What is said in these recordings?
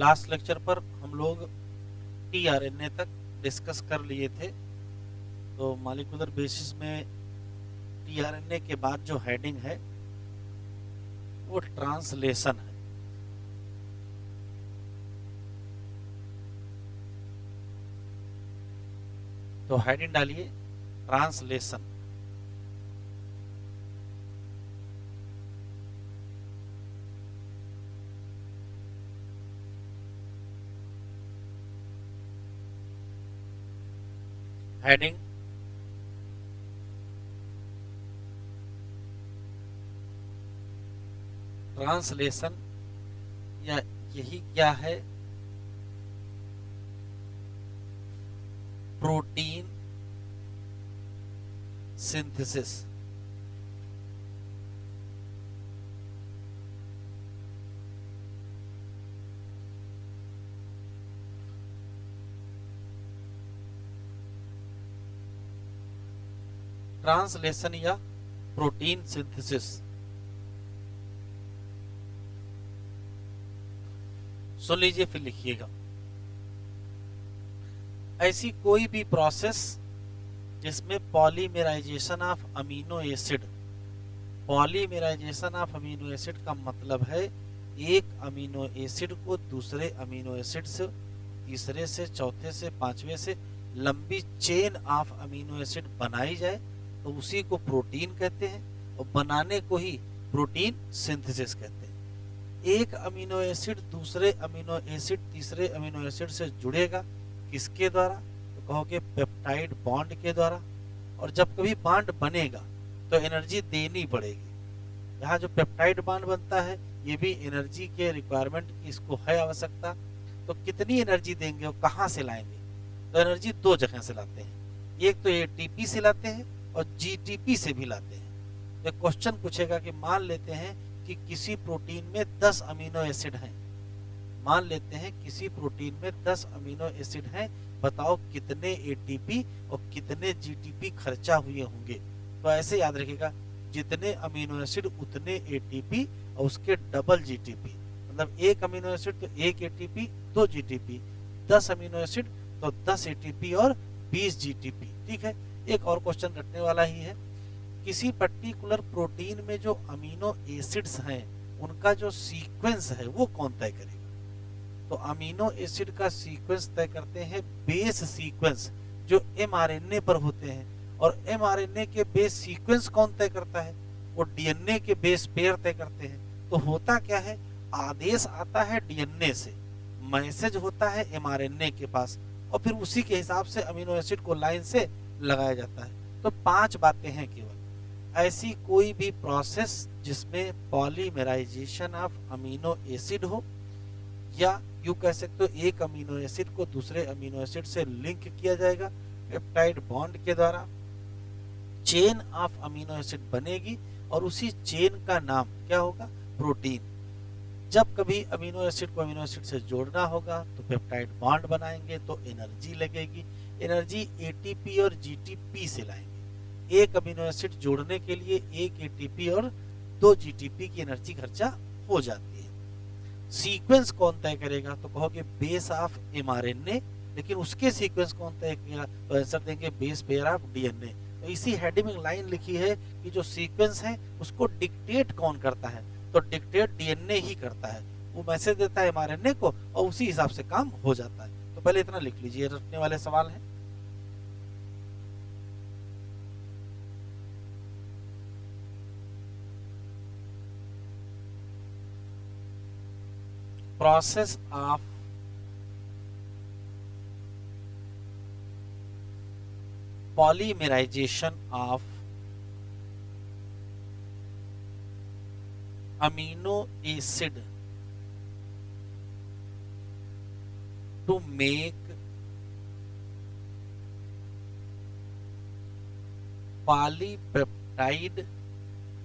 Last lecture पर हम लोग टीआरएनए तक डिस्कस कर लिए थे। तो मॉलिक्यूलर बेसिस में टीआरएनए के बाद जो हेडिंग है वो ट्रांसलेशन है। तो हेडिंग डालिए ट्रांसलेशन। हेडिंग ट्रांसलेशन या यही क्या है, प्रोटीन सिंथेसिस। ट्रांसलेशन या प्रोटीन सिंथेसिस। सुन लीजिए फिर लिखिएगा। ऐसी कोई भी प्रोसेस जिसमें polymerisation of amino acid, polymerisation of amino acid का मतलब है एक अमीनो एसिड को दूसरे अमीनो एसिड से, तीसरे से, चौथे से, पांचवें से लंबी चेन ऑफ अमीनो एसिड बनाई जाए तो उसी को प्रोटीन कहते हैं, और बनाने को ही प्रोटीन सिंथेसिस कहते हैं। एक अमीनो एसिड दूसरे अमीनो एसिड, तीसरे अमीनो एसिड से जुड़ेगा, किसके द्वारा? तो कहोगे पेप्टाइड बॉन्ड के द्वारा। और जब कभी बॉन्ड बनेगा तो एनर्जी देनी पड़ेगी। यहाँ जो पेप्टाइड बॉन्ड बनता है ये भी एनर्जी के रिक्वायरमेंट की इसको है आवश्यकता। तो कितनी एनर्जी देंगे और कहाँ से लाएंगे? तो एनर्जी दो जगह से लाते हैं, एक तो एटीपी से लाते हैं और जीटीपी से भी लाते हैं। तो क्वेश्चन पूछेगा कि मान लेते हैं कि किसी प्रोटीन में 10 अमीनो एसिड हैं, मान लेते हैं किसी प्रोटीन में 10 अमीनो एसिड हैं, बताओ कितने एटीपी और कितने जीटीपी खर्चा हुए होंगे? तो ऐसे याद रखिएगा, जितने अमीनो एसिड उतने एटीपी और उसके डबल जीटीपी। मतलब एक अमीनो एसिड तो एक एटीपी, 2 जीटीपी, 10 अमीनो एसिड तो 10 एटीपी और 20 जीटीपी। ठीक है, एक और क्वेश्चन रटने वाला ही है। किसी पर्टिकुलर प्रोटीन में जो अमीनो एसिड्स हैं उनका जो सीक्वेंस है वो कौन तय करेगा? तो अमीनो एसिड का सीक्वेंस तय करते हैं बेस सीक्वेंस, जो एमआरएनए पर होते हैं। और एमआरएनए के बेस सीक्वेंस कौन तय करता है? वो डीएनए के बेस पेयर तय करते हैं। तो होता क्या है, आदेश आता है डीएनए से, मैसेज होता है एमआरएनए के पास, और फिर उसी के हिसाब से अमीनो एसिड को लाइन से लगाया जाता है। तो 5 बातें हैं केवल। ऐसी कोई भी प्रोसेस जिसमें पॉलीमेराइजेशन ऑफ अमीनो एसिड हो, या यू कह सकते हो एक अमीनो एसिड को दूसरे अमीनो एसिड से लिंक किया जाएगा पेप्टाइड बॉन्ड के द्वारा, चेन ऑफ अमीनो एसिड बनेगी और उसी चेन का नाम क्या होगा? प्रोटीन। जब कभी अमीनो एसिड को अमीनो एसिड से जोड़ना होगा तो पेप्टाइड बॉन्ड बनाएंगे तो एनर्जी लगेगी, एनर्जी एटीपी और जीटीपी से लाएंगे। एक अमीनो एसिड जोड़ने के लिए एक एटीपी और 2 जीटीपी की एनर्जी खर्चा हो जाती है। सीक्वेंस कौन तय करेगा? तो कहोगे बेस ऑफ एमआरएनए, लेकिन उसके सीक्वेंस कौन तय करेगा? तो आंसर देंगे बेस पेयर ऑफ डीएनए। तो इसी हेडिंग में लाइन लिखी है कि जो सीक्वेंस है उसको डिक्टेट कौन करता है? तो डिक्टेट डीएनए ही करता है। वो मैसेज देता है एमआरएनए को और उसी हिसाब से काम हो जाता है। तो पहले इतना लिख लीजिए, रखने वाले सवाल हैं। Process of polymerization of amino acid to make polypeptide,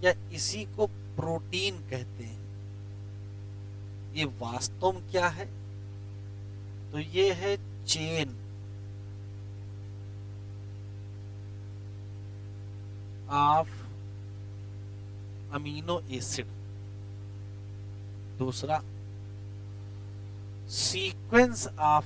या इसी को प्रोटीन कहते हैं। ये वास्तव में क्या है? तो ये है चेन ऑफ अमीनो एसिड। दूसरा, sequence of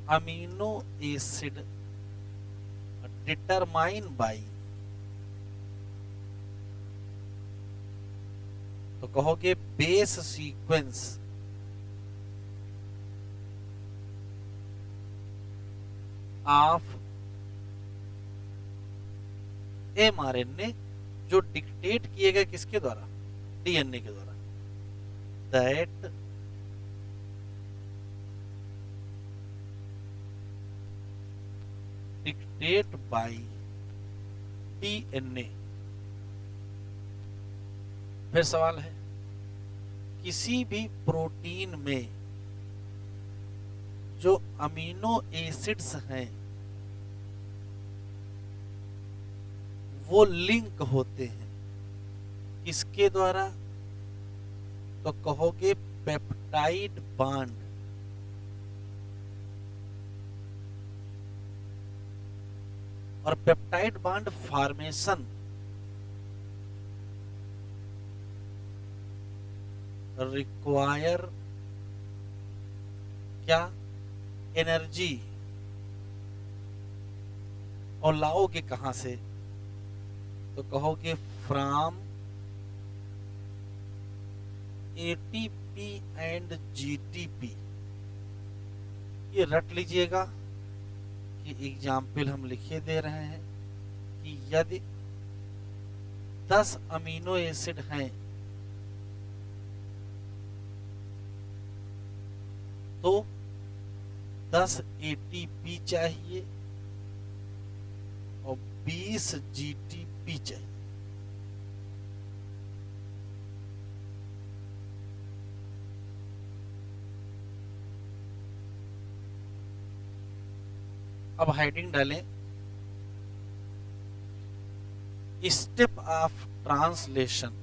amino acid determine by, तो कहोगे बेस सीक्वेंस ऑफ mRNA, जो डिक्टेट किए गए किसके द्वारा, डीएनए के द्वारा, दैट डिक्टेट बाय डीएनए। फिर सवाल है, किसी भी प्रोटीन में जो अमीनो एसिड्स हैं वो लिंक होते हैं किसके द्वारा, तो कहोगे पेप्टाइड बॉन्ड। और पेप्टाइड बॉन्ड फॉर्मेशन रिक्वायर क्या, एनर्जी, और लाओगे कहां से, तो कहोगे फ्रॉम एटीपी एंड जीटीपी। ये रट लीजिएगा कि एग्जाम्पल हम लिखे दे रहे हैं कि यदि 10 अमीनो एसिड हैं तो 10 एटीपी चाहिए और 20 जीटीपी चाहिए। अब हेडिंग डालें, स्टेप ऑफ ट्रांसलेशन।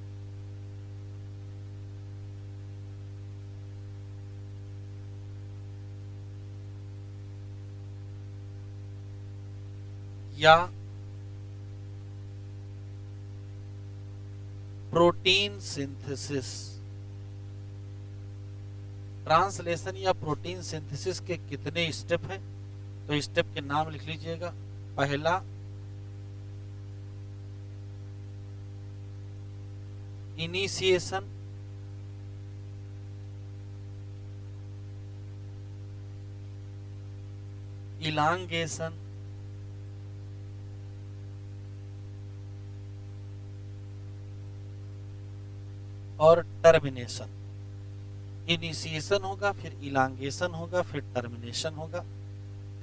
या प्रोटीन सिंथेसिस। ट्रांसलेशन या प्रोटीन सिंथेसिस के कितने स्टेप हैं, तो स्टेप के नाम लिख लीजिएगा। पहला इनिशिएशन, इलांगेशन, और टर्मिनेशन। इनिशिएशन होगा, फिर इलांगेशन होगा, फिर टर्मिनेशन होगा।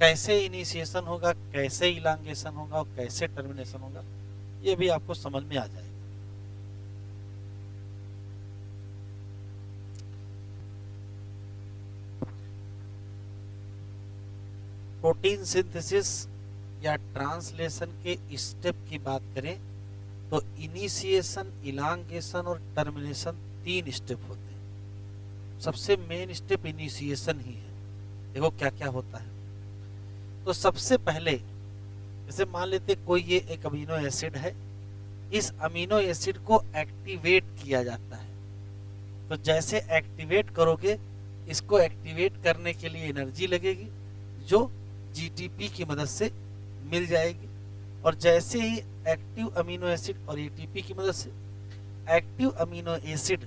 कैसे इनिशिएशन होगा, कैसे इलांगेशन होगा और कैसे टर्मिनेशन होगा, ये भी आपको समझ में आ जाएगा। प्रोटीन सिंथेसिस या ट्रांसलेशन के स्टेप की बात करें तो इनिशिएशन, इलांगेशन और टर्मिनेशन 3 स्टेप होते हैं। सबसे मेन स्टेप इनिशिएशन ही है। देखो क्या क्या होता है। तो सबसे पहले जैसे मान लेते कोई ये एक अमीनो एसिड है, इस अमीनो एसिड को एक्टिवेट किया जाता है। तो जैसे एक्टिवेट करोगे, इसको एक्टिवेट करने के लिए एनर्जी लगेगी जो जीटीपी की मदद से मिल जाएगी। और जैसे ही एक्टिव अमीनो एसिड और एटीपी की मदद से एक्टिव अमीनो एसिड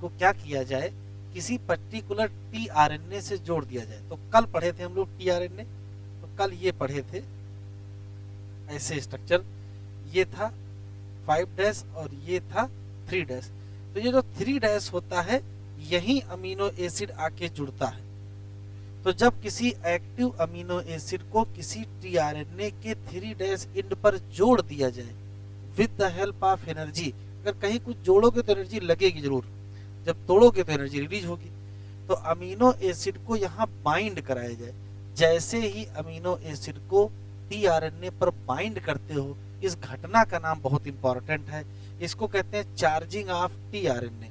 को क्या किया जाए, किसी पर्टिकुलर टीआरएनए से जोड़ दिया जाए। तो कल पढ़े थे हम लोग टीआरएनए, तो कल ये पढ़े थे ऐसे स्ट्रक्चर, ये था 5' और ये था 3'। तो ये जो 3' होता है यही अमीनो एसिड आके जुड़ता है। तो जब किसी एक्टिव अमीनो एसिड को किसी टीआरएनए के 3' एंड पर जोड़ दिया जाए with the help of energy, अगर कहीं कुछ जोड़ोगे तो एनर्जी लगेगी जरूर, जब तोड़ोगे तो एनर्जी रिलीज होगी। तो अमीनो एसिड को यहाँ बाइंड कराया जाए। जैसे ही अमीनो एसिड को टीआरएनए पर बाइंड करते हो, इस घटना का नाम बहुत इंपॉर्टेंट है, इसको कहते हैं चार्जिंग ऑफ टीआरएनए।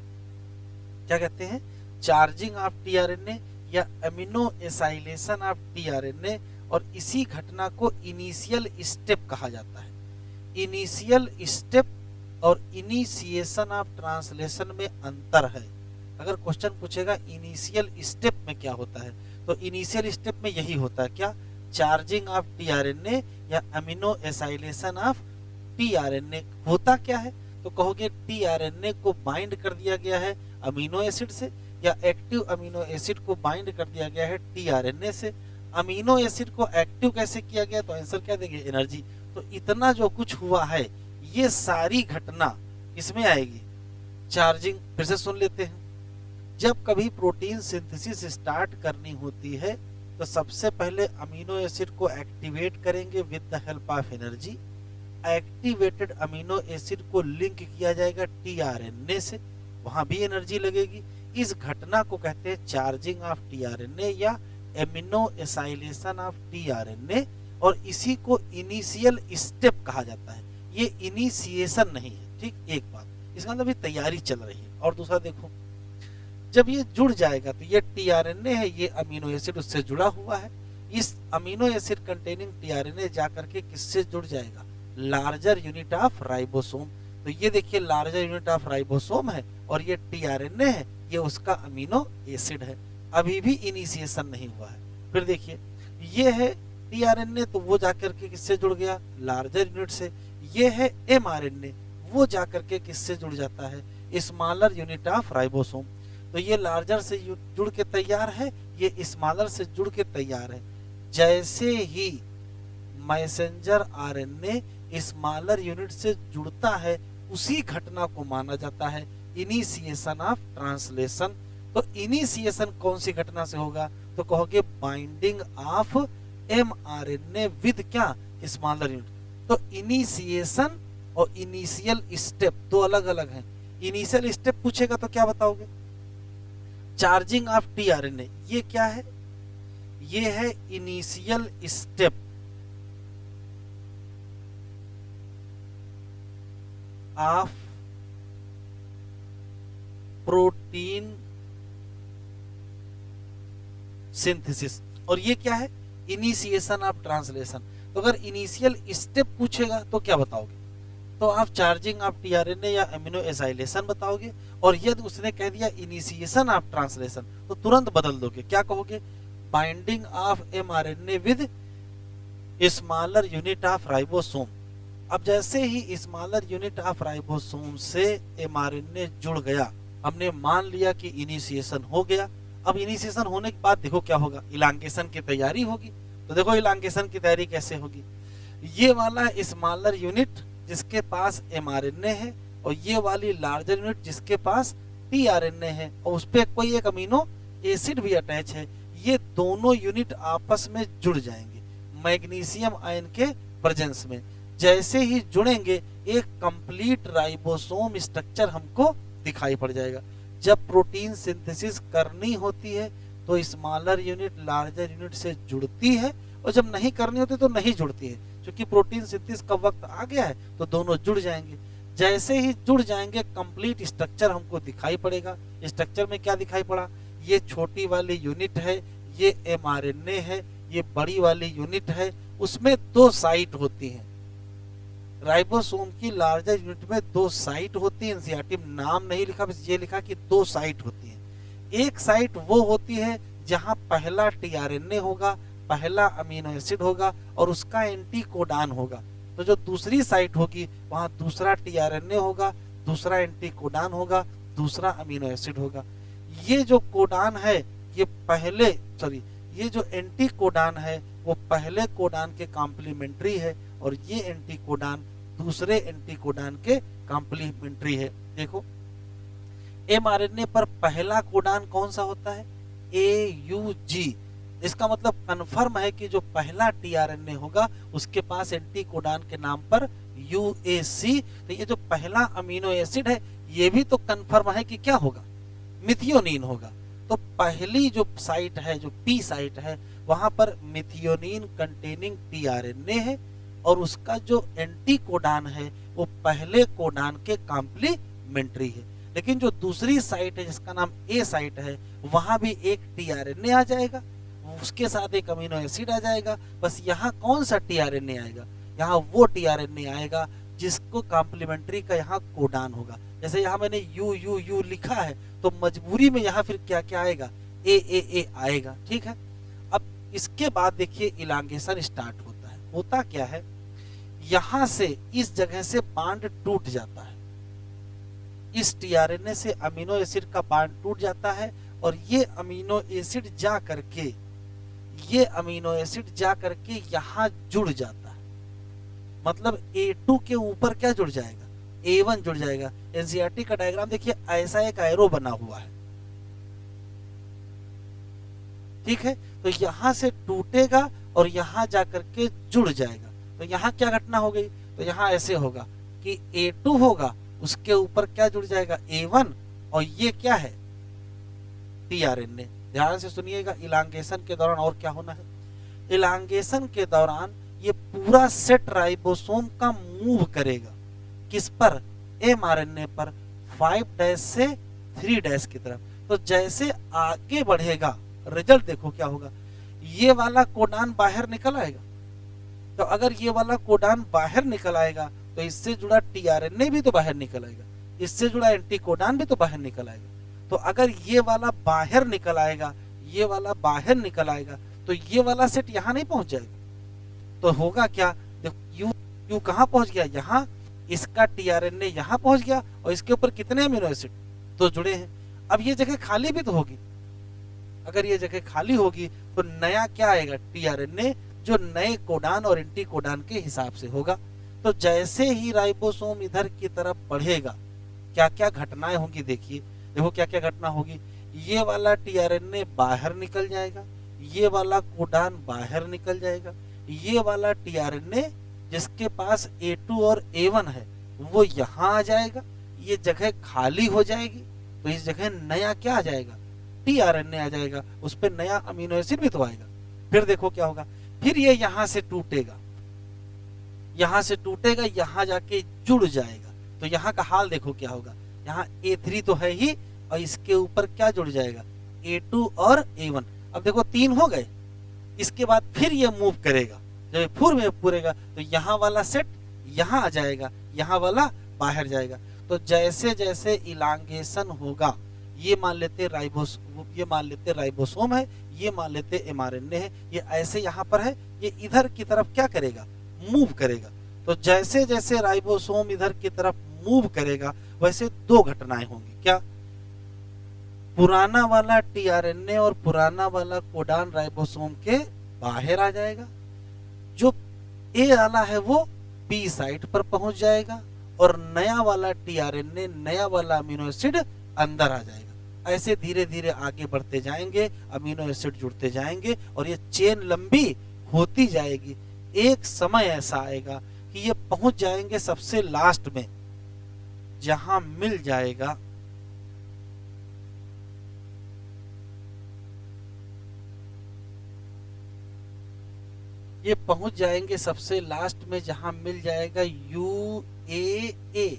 क्या कहते हैं? चार्जिंग ऑफ टीआरएनए या अमीनो एसाइलेशन ऑफ टीआरएनए। और इसी घटना को इनिशियल स्टेप कहा जाता है। इनिशियल स्टेप और इनिशिएशन ऑफ ट्रांसलेशन में अंतर है। अगर क्वेश्चन पूछेगा इनिशियल स्टेप में क्या होता है, तो इनिशियल स्टेप में यही होता है क्या, चार्जिंग ऑफ टीआरएनए या अमीनो एसाइलेशन ऑफ टीआरएनए। होता क्या है, तो कहोगे टीआरएनए को बाइंड कर दिया गया है अमीनो एसिड से, या एक्टिव अमीनो एसिड को बाइंड कर दिया गया है टीआरएनए से। अमीनो एसिड को एक्टिव कैसे किया गया, तो आंसर क्या देंगे, एनर्जी। तो इतना जो कुछ हुआ है ये सारी घटना इसमें आएगी, चार्जिंग। फिर से सुन लेते हैं, जब कभी प्रोटीन सिंथेसिस स्टार्ट करनी होती है तो सबसे पहले अमीनो एसिड को एक्टिवेट करेंगे with the help of energy. Activated amino acid को लिंक किया जाएगा टीआरएनए से, वहां भी एनर्जी लगेगी। इस घटना को कहते हैं चार्जिंग ऑफ टीआरएनए या एमिनो एसाइलेशन ऑफ टीआरएनए, और इसी को इनिशियल स्टेप कहा जाता है। ये इनिशिएशन नहीं है, ठीक, एक बात, इसका मतलब भी तैयारी चल रही है। और दूसरा देखो, जब ये जुड़ जाएगा तो ये टीआरएनए है, ये अमीनो एसिड उससे जुड़ा हुआ है। इस अमीनो एसिड कंटेनिंग टीआरएनए जाकर के किससे जुड़ जाएगा, लार्जर यूनिट ऑफ राइबोसोम। तो ये देखिए लार्जर यूनिट ऑफ राइबोसोम है और ये टीआरएनए है, ये उसका अमीनो एसिड है। अभी भी इनिशिएशन नहीं हुआ है। फिर देखिए ये है टीआरएनए, तो वो जाकर के किससे जुड़ गया, लार्जर यूनिट से। ये है एमआरएनए, वो जाकर के किससे जुड़ जाता है, स्मॉलर यूनिट ऑफ राइबोसोम। तो ये लार्जर से जुड़ के तैयार है, ये स्मॉलर से जुड़ के तैयार है। जैसे ही मैसेंजर आरएनए स्मॉलर यूनिट से जुड़ता है उसी घटना को माना जाता है इनिशिएशन ऑफ ट्रांसलेशन। तो इनिशिएशन कौन सी घटना से होगा, तो कहोगे बाइंडिंग ऑफ एमआरएनए विद क्या, स्मॉलर यूनिट। तो इनिशिएशन और इनिशियल स्टेप दो अलग अलग हैं। इनिशियल स्टेप पूछेगा तो क्या बताओगे, चार्जिंग ऑफ टीआरएनए, ये क्या है, ये है initial step of protein synthesis, और ये क्या है, इनिशिएशन ऑफ ट्रांसलेशन। तो अगर इनिशियल स्टेप पूछेगा तो क्या बताओगे, तो आप चार्जिंग ऑफ टीआरएनए या अमीनो एसाइलेशन बताओगे। और यदि उसने कह दिया इनिशिएशन ऑफ ट्रांसलेशन तो तुरंत बदल दोगे, क्या कहोगे, binding of mRNA with smaller unit of ribosome. अब जैसे ही स्मॉलर यूनिट ऑफ राइबोसोम से एमआरएनए जुड़ गया, हमने मान लिया कि इनिशिएशन हो गया। अब इनिशिएशन होने के बाद देखो क्या होगा, इलांगेशन की तैयारी होगी। तो देखो इलांगेशन की तैयारी कैसे होगी, ये वाला स्मॉलर यूनिट जिसके पास एमआरएनए है और ये वाली लार्जर यूनिट जिसके पास टीआरएनए है और उस पर कोई एक अमीनो एसिड भी अटैच है, ये दोनों यूनिट आपस में जुड़ जाएंगे मैग्नीशियम आयन के प्रेजेंस में। जैसे ही जुड़ेंगे एक कंप्लीट राइबोसोम स्ट्रक्चर हमको दिखाई पड़ जाएगा। जब प्रोटीन सिंथेसिस करनी होती है तो स्मॉलर यूनिट लार्जर यूनिट से जुड़ती है, और जब नहीं करनी होती तो नहीं जुड़ती है। क्योंकि प्रोटीन सिंथेसिस का वक्त आ गया है तो दोनों जुड़ जाएंगे। जैसे ही जुड़ जाएंगे कंप्लीट स्ट्रक्चर हमको दिखाई पड़ेगा। स्ट्रक्चर में क्या दिखाई पड़ा, ये छोटी वाली यूनिट है, ये एमआरएनए है, ये बड़ी वाली यूनिट है, उसमें दो साइट होती हैं। राइबोसोम की लार्जर यूनिट में दो साइट होती है। एनसीईआरटी में नाम नहीं लिखा, बस ये लिखा कि दो साइट होती है। एक साइट वो होती है जहां पहला टीआरएनए होगा, पहला अमीनो एसिड होगा और उसका एंटी कोडान होगा। तो जो दूसरी साइट होगी वहां दूसरा टीआरएनए होगा, दूसरा एंटी कोडान होगा, दूसरा अमीनो एसिड होगा। ये जो कोडान है ये पहले ये जो एंटी कोडान है वो पहले कोडान के कॉम्प्लीमेंट्री है और ये एंटी कोडान दूसरे एंटी कोडान के कॉम्प्लीमेंट्री है। देखो एमआरएनए पर पहला कोडान कौन सा होता है, AUG। इसका मतलब कन्फर्म है कि जो पहला टीआरएनए होगा उसके पास एंटी कोडान के नाम पर UAC। तो ये जो पहला अमीनो एसिड है ये भी तो कन्फर्म है कि क्या होगा, मिथियोनिन होगा। तो पहली जो साइट है, जो P साइट है, वहां पर मिथियोनिन कंटेनिंग टीआरएनए है और उसका जो एंटी कोडान है वो पहले कोडान के कॉम्प्लीमेंट्री है। लेकिन जो दूसरी साइट है जिसका नाम A साइट है वहां भी एक टीआरएनए आ जाएगा, उसके साथ एक अमीनो एसिड आ जाएगा। बस यहाँ कौन सा टीआरएनए आएगा, यहाँ वो टीआरएनए आएगा जिसको कॉम्प्लीमेंट्री का यहाँ कोडान होगा। जैसे यहाँ मैंने यू यू यू लिखा है तो मजबूरी में यहाँ फिर क्या क्या आएगा, ए आएगा, ठीक है। अब इसके बाद देखिए इलांगेशन स्टार्ट होता है। होता क्या है, यहां से इस जगह से बांड टूट जाता है, इस टीआरएनए से अमीनो एसिड का बांड टूट जाता है और ये अमीनो एसिड जा करके यहां जुड़ जाता है। मतलब A2 के ऊपर क्या जुड़ जाएगा, A1 जुड़ जाएगा। एनसीईआरटी का डायग्राम देखिए, ऐसा एक एरो बना हुआ है, ठीक है। तो यहां से टूटेगा और यहां जाकर के जुड़ जाएगा। तो यहां क्या घटना हो गई, तो यहां ऐसे होगा कि A2 होगा, उसके ऊपर क्या जुड़ जाएगा, A1, और ये क्या है, टीआरएनए। ध्यान से सुनिएगा, इलांगेशन के दौरान और क्या होना है, इलांगेशन के दौरान ये पूरा सेट राइबोसोम का मूव करेगा, किस पर, एमआरएनए पर, 5' से 3' की तरफ। तो जैसे आगे बढ़ेगा, रिजल्ट देखो क्या होगा, ये वाला कोडान बाहर निकल आएगा। तो अगर ये वाला कोडान बाहर निकल आएगा तो इससे जुड़ा टीआरएनए भी तो बाहर निकल आएगा, इससे जुड़ा एंटी कोडान भी तो बाहर निकल आएगा। तो अगर ये वाला बाहर निकल आएगा, ये वाला बाहर निकल आएगा, तो ये वाला सेट यहाँ नहीं पहुंच जाएगा। तो होगा क्या, यू कहाँ पहुंच गया, यहाँ, इसका टीआरएनए यहाँ पहुंच गया और इसके ऊपर कितने अमीनो एसिड तो जुड़े हैं। अब ये जगह खाली भी तो होगी, अगर ये जगह खाली होगी तो नया क्या आएगा, टीआरएनए, जो नए कोडान और एंटी कोडान के हिसाब से होगा। तो जैसे ही राइबोसोम इधर की तरफ बढ़ेगा, क्या क्या घटनाएं होंगी देखिए, देखो क्या क्या घटना होगी। ये वाला टीआरएनए बाहर निकल जाएगा, ये वाला कोडान बाहर निकल जाएगा, ये वाला टीआरएनए जिसके पास A2 और A1 है वो यहाँ आ जाएगा, ये जगह खाली हो जाएगी। तो इस जगह नया क्या आ जाएगा, टीआरएनए आ जाएगा, उस पर नया अमीनो एसिड भी तो आएगा। फिर देखो क्या होगा, फिर ये यहां से टूटेगा, यहां से टूटेगा, यहां जाके जुड़ जाएगा। तो यहां का हाल देखो क्या होगा, यहाँ A3 तो है ही और इसके ऊपर क्या जुड़ जाएगा, A2 और A1। अब देखो 3 हो गए, इसके बाद फिर ये मूव करेगा, जब फुर में पूरेगा तो यहाँ वाला सेट यहाँ आ जाएगा, यहाँ वाला बाहर जाएगा। तो जैसे जैसे इलांगेशन होगा, ये मान लेते राइबोसोम है, ये मान लेते एमआरएनए है, ये ऐसे यहाँ पर है, ये इधर की तरफ क्या करेगा, मूव करेगा। तो जैसे जैसे राइबोसोम इधर की तरफ मूव करेगा वैसे दो घटनाएं होंगी, क्या, पुराना वाला टीआरएनए और पुराना वाला कोडान राइबोसोम के बाहर आ जाएगा, जो ए वाला है वो बी साइट पर पहुंच जाएगा और नया वाला टीआरएनए, नया वाला अमीनो एसिड अंदर आ जाएगा। ऐसे धीरे धीरे आगे बढ़ते जाएंगे, अमीनो एसिड जुड़ते जाएंगे और ये चेन लंबी होती जाएगी। एक समय ऐसा आएगा कि ये पहुंच जाएंगे सबसे लास्ट में, जहां मिल जाएगा ये पहुंच जाएंगे सबसे लास्ट में, जहां मिल जाएगा UAA।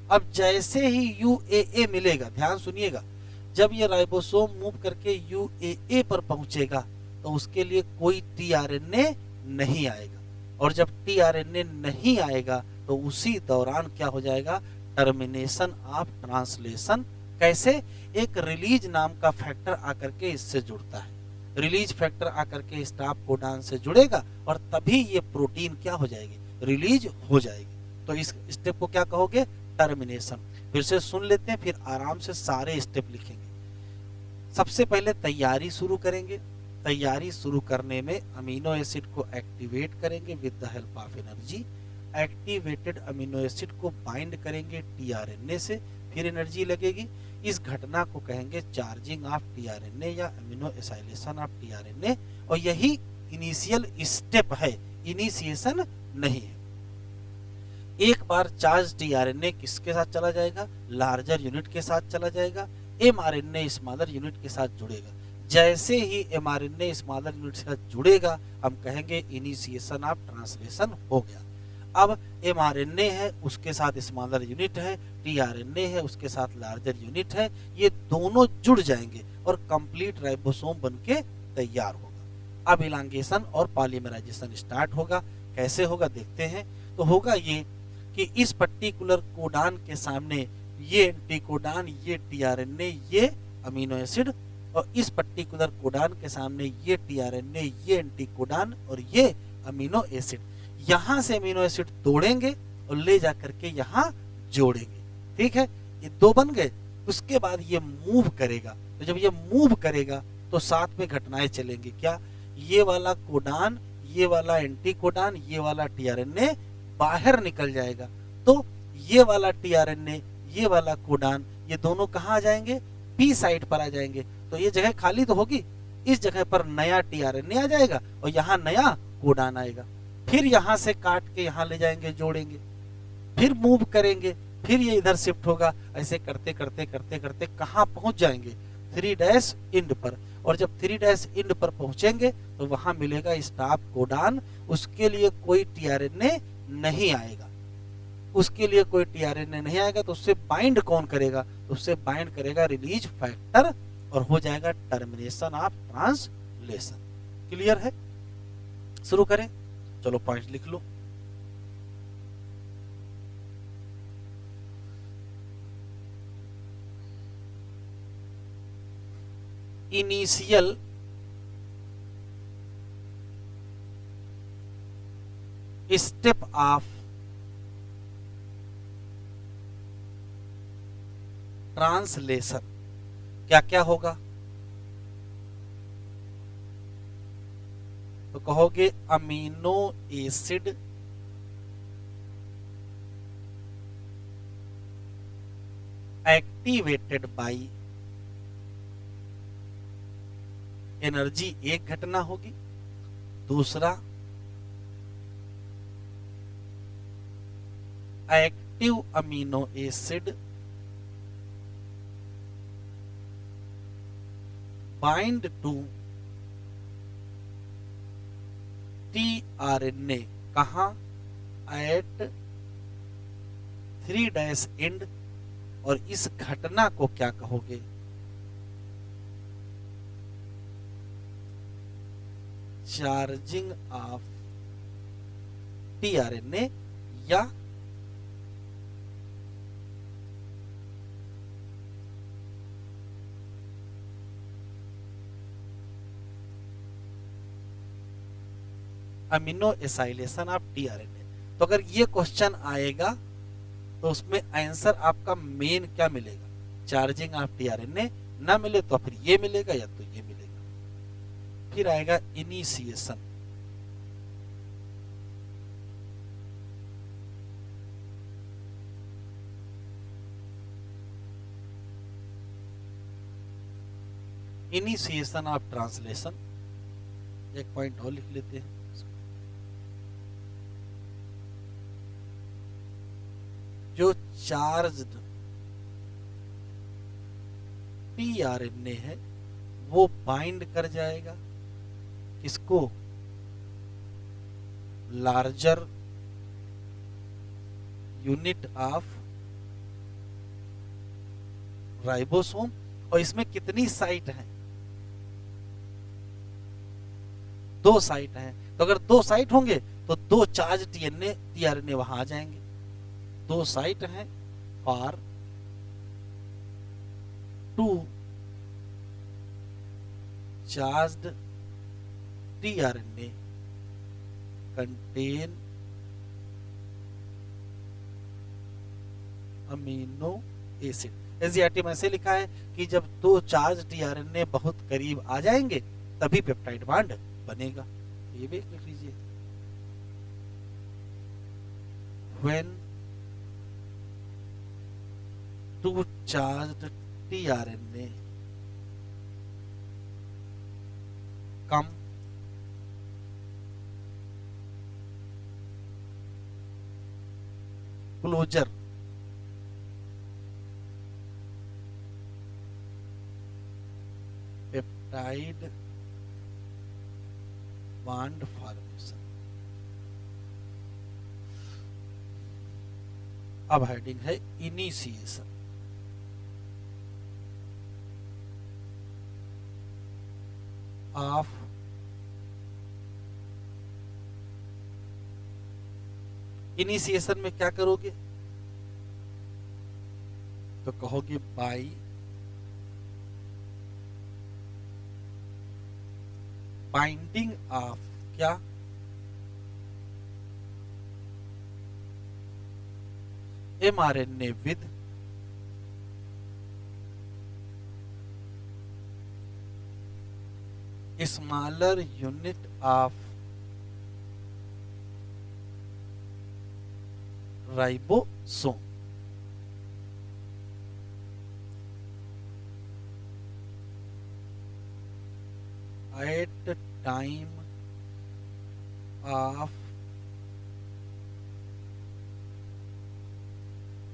अब जैसे ही UAA मिलेगा, ध्यान सुनिएगा, जब ये राइबोसोम मूव करके UAA पर पहुंचेगा तो उसके लिए कोई टीआरएनए नहीं आएगा, और जब टीआरएनए नहीं आएगा तो उसी दौरान क्या हो जाएगा, टर्मिनेशन ऑफ ट्रांसलेशन। कैसे, एक रिलीज नाम का फैक्टर आकर के इससे जुड़ता है, रिलीज फैक्टर आकर के स्टॉप कोडान से जुड़ेगा और तभी ये प्रोटीन क्या हो जाएगी, रिलीज हो जाएगी। तो इस स्टेप को क्या कहोगे, टर्मिनेशन। फिर से सुन लेते हैं, फिर आराम से सारे स्टेप लिखेंगे। सबसे पहले तैयारी शुरू करेंगे। तैयारी शुरू करने में अमीनो एसिड को एक्टिवेट करेंगे with the help of energy. Activated amino acid को बाइंड करेंगे टीआरएनए से, फिर एनर्जी लगेगी। इस घटना को कहेंगे चार्जिंग ऑफ टीआरएनए या अमीनो एसाइलेशन ऑफ टीआरएनए, और यही इनिशियल स्टेप है, इनिशिएशन नहीं है। एक बार चार्ज टीआरएनए किसके साथ चला जाएगा, लार्जर यूनिट के साथ चला जाएगा, एमआरएनए स्मॉलर यूनिट के साथ जुड़ेगा। जैसे ही एमआरएनए स्मॉलर यूनिट के साथ जुड़ेगा हम कहेंगे इनिशिएशन ऑफ ट्रांसलेशन हो गया। अब एमआरएनए है, उसके साथ स्मॉलर यूनिट है, टीआरएनए है, उसके साथ लार्जर यूनिट है, ये दोनों जुड़ जाएंगे और कंप्लीट राइबोसोम बनके तैयार होगा। अब इलांगेशन और पॉलीमराइजेशन स्टार्ट होगा। कैसे होगा देखते हैं। तो होगा ये, कि इस पर्टिकुलर कोडान के सामने ये एंटीकोडान, ये टीआरएनए, ये अमीनो एसिड, और इस पर्टिकुलर कोडान के सामने ये टीआरएनए, ये एंटीकोडान और ये अमीनो एसिड, यहां से अमीनो एसिड तोड़ेंगे और ले जाकर के यहां जोड़ेंगे। ठीक है, ये दो बन गए। उसके बाद ये मूव करेगा, तो जब ये मूव करेगा तो साथ में घटनाएं चलेंगी। क्या? ये वाला कोडान, ये वाला एंटीकोडान, ये वाला टीआरएनए बाहर निकल जाएगा। तो ये वाला टीआरएनए, ये वाला कोडान, ये दोनों कहाँ आ जाएंगे? पी साइड पर आ जाएंगे। तो ये जगह खाली तो होगी, इस जगह पर नया टीआरएनए आ जाएगा और यहाँ नया कोडान आएगा। फिर यहाँ से काट के यहाँ ले जाएंगे, जोड़ेंगे, फिर मूव करेंगे, फिर ये इधर शिफ्ट होगा। ऐसे करते करते करते करते कहाँ पहुंच जाएंगे? 3' इंड पर। और जब 3' इंड पर पहुंचेंगे तो वहां मिलेगा स्टॉप कोडान। उसके लिए कोई टीआरएनए नहीं आएगा, उसके लिए कोई टीआरएनए नहीं आएगा। तो उससे बाइंड कौन करेगा? तो उससे बाइंड करेगा रिलीज फैक्टर और हो जाएगा टर्मिनेशन ऑफ ट्रांसलेशन। क्लियर है? शुरू करें? चलो पॉइंट लिख लो। इनिशियल स्टेप ऑफ ट्रांसलेशन क्या क्या होगा? तो कहोगे amino acid activated by energy, एक घटना होगी। दूसरा, active amino acid bind to tRNA, कहां? At 3' end. और इस घटना को क्या कहोगे? चार्जिंग ऑफ टीआरएनए या अमीनो एसाइलेशन ऑफ टीआरएनए। तो अगर ये क्वेश्चन आएगा तो उसमें आंसर आपका मेन क्या मिलेगा? Charging of tRNA. ना मिले तो फिर ये मिलेगा या तो ये मिलेगा। फिर आएगा इनिशिएशन। इनिशिएशन ऑफ ट्रांसलेशन, एक पॉइंट और लिख लेते हैं। जो चार्ज्ड टीआरएनए है वो बाइंड कर जाएगा किसको? Larger unit of ribosome. और इसमें कितनी साइट हैं? 2 साइट हैं। तो अगर 2 साइट होंगे तो 2 चार्ज टीआरएनए वहां आ जाएंगे। 2 साइट हैं for 2 charged tRNA contain amino acid. एसजीआरटी में ऐसे लिखा है कि जब 2 चार्ज टीआरएनए बहुत करीब आ जाएंगे तभी पेप्टाइड बॉन्ड बनेगा। ये भी लिख लीजिए। When 2 charged tRNA come closer peptide bond formation। अब हेडिंग है इनिशिएशन। ऑफ इनिशिएशन में क्या करोगे? तो कहोगे बाई बाइंडिंग ऑफ क्या? mRNA with smaller unit of ribosome. At the time of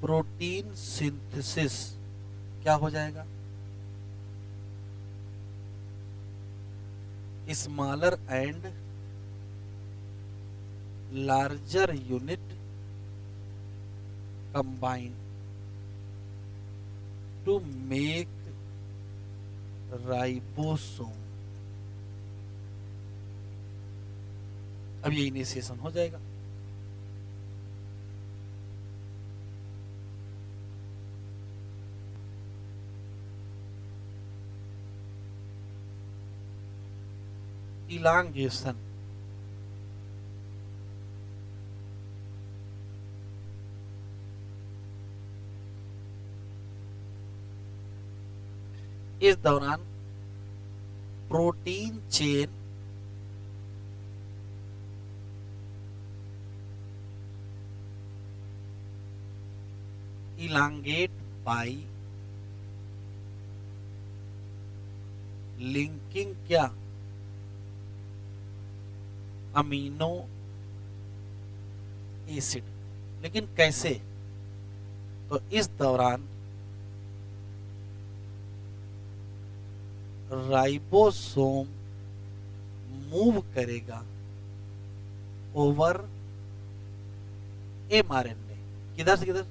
protein synthesis क्या हो जाएगा? Smaller and larger unit combine to make ribosome. अब ये इनिशिएशन हो जाएगा। elongation इस दौरान protein chain elongate by linking क्या? Amino acid. लेकिन कैसे? तो इस दौरान राइबोसोम मूव करेगा ओवर mRNA। किधर से किधर?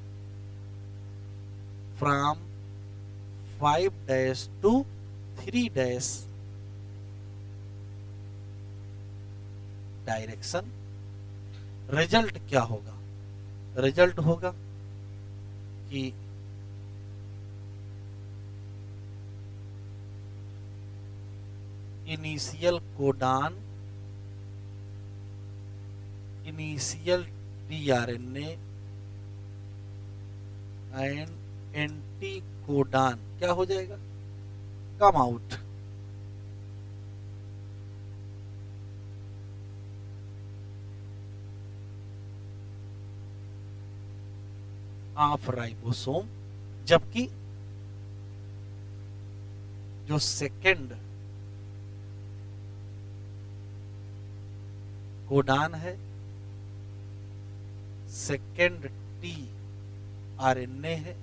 From 5' to 3' direction. रिजल्ट क्या होगा? रिजल्ट होगा कि initial codon, initial tRNA and anti codon क्या हो जाएगा? Come out. Of ribosome. जबकि जो सेकंड कोडान है, सेकंड टी आरएनए है,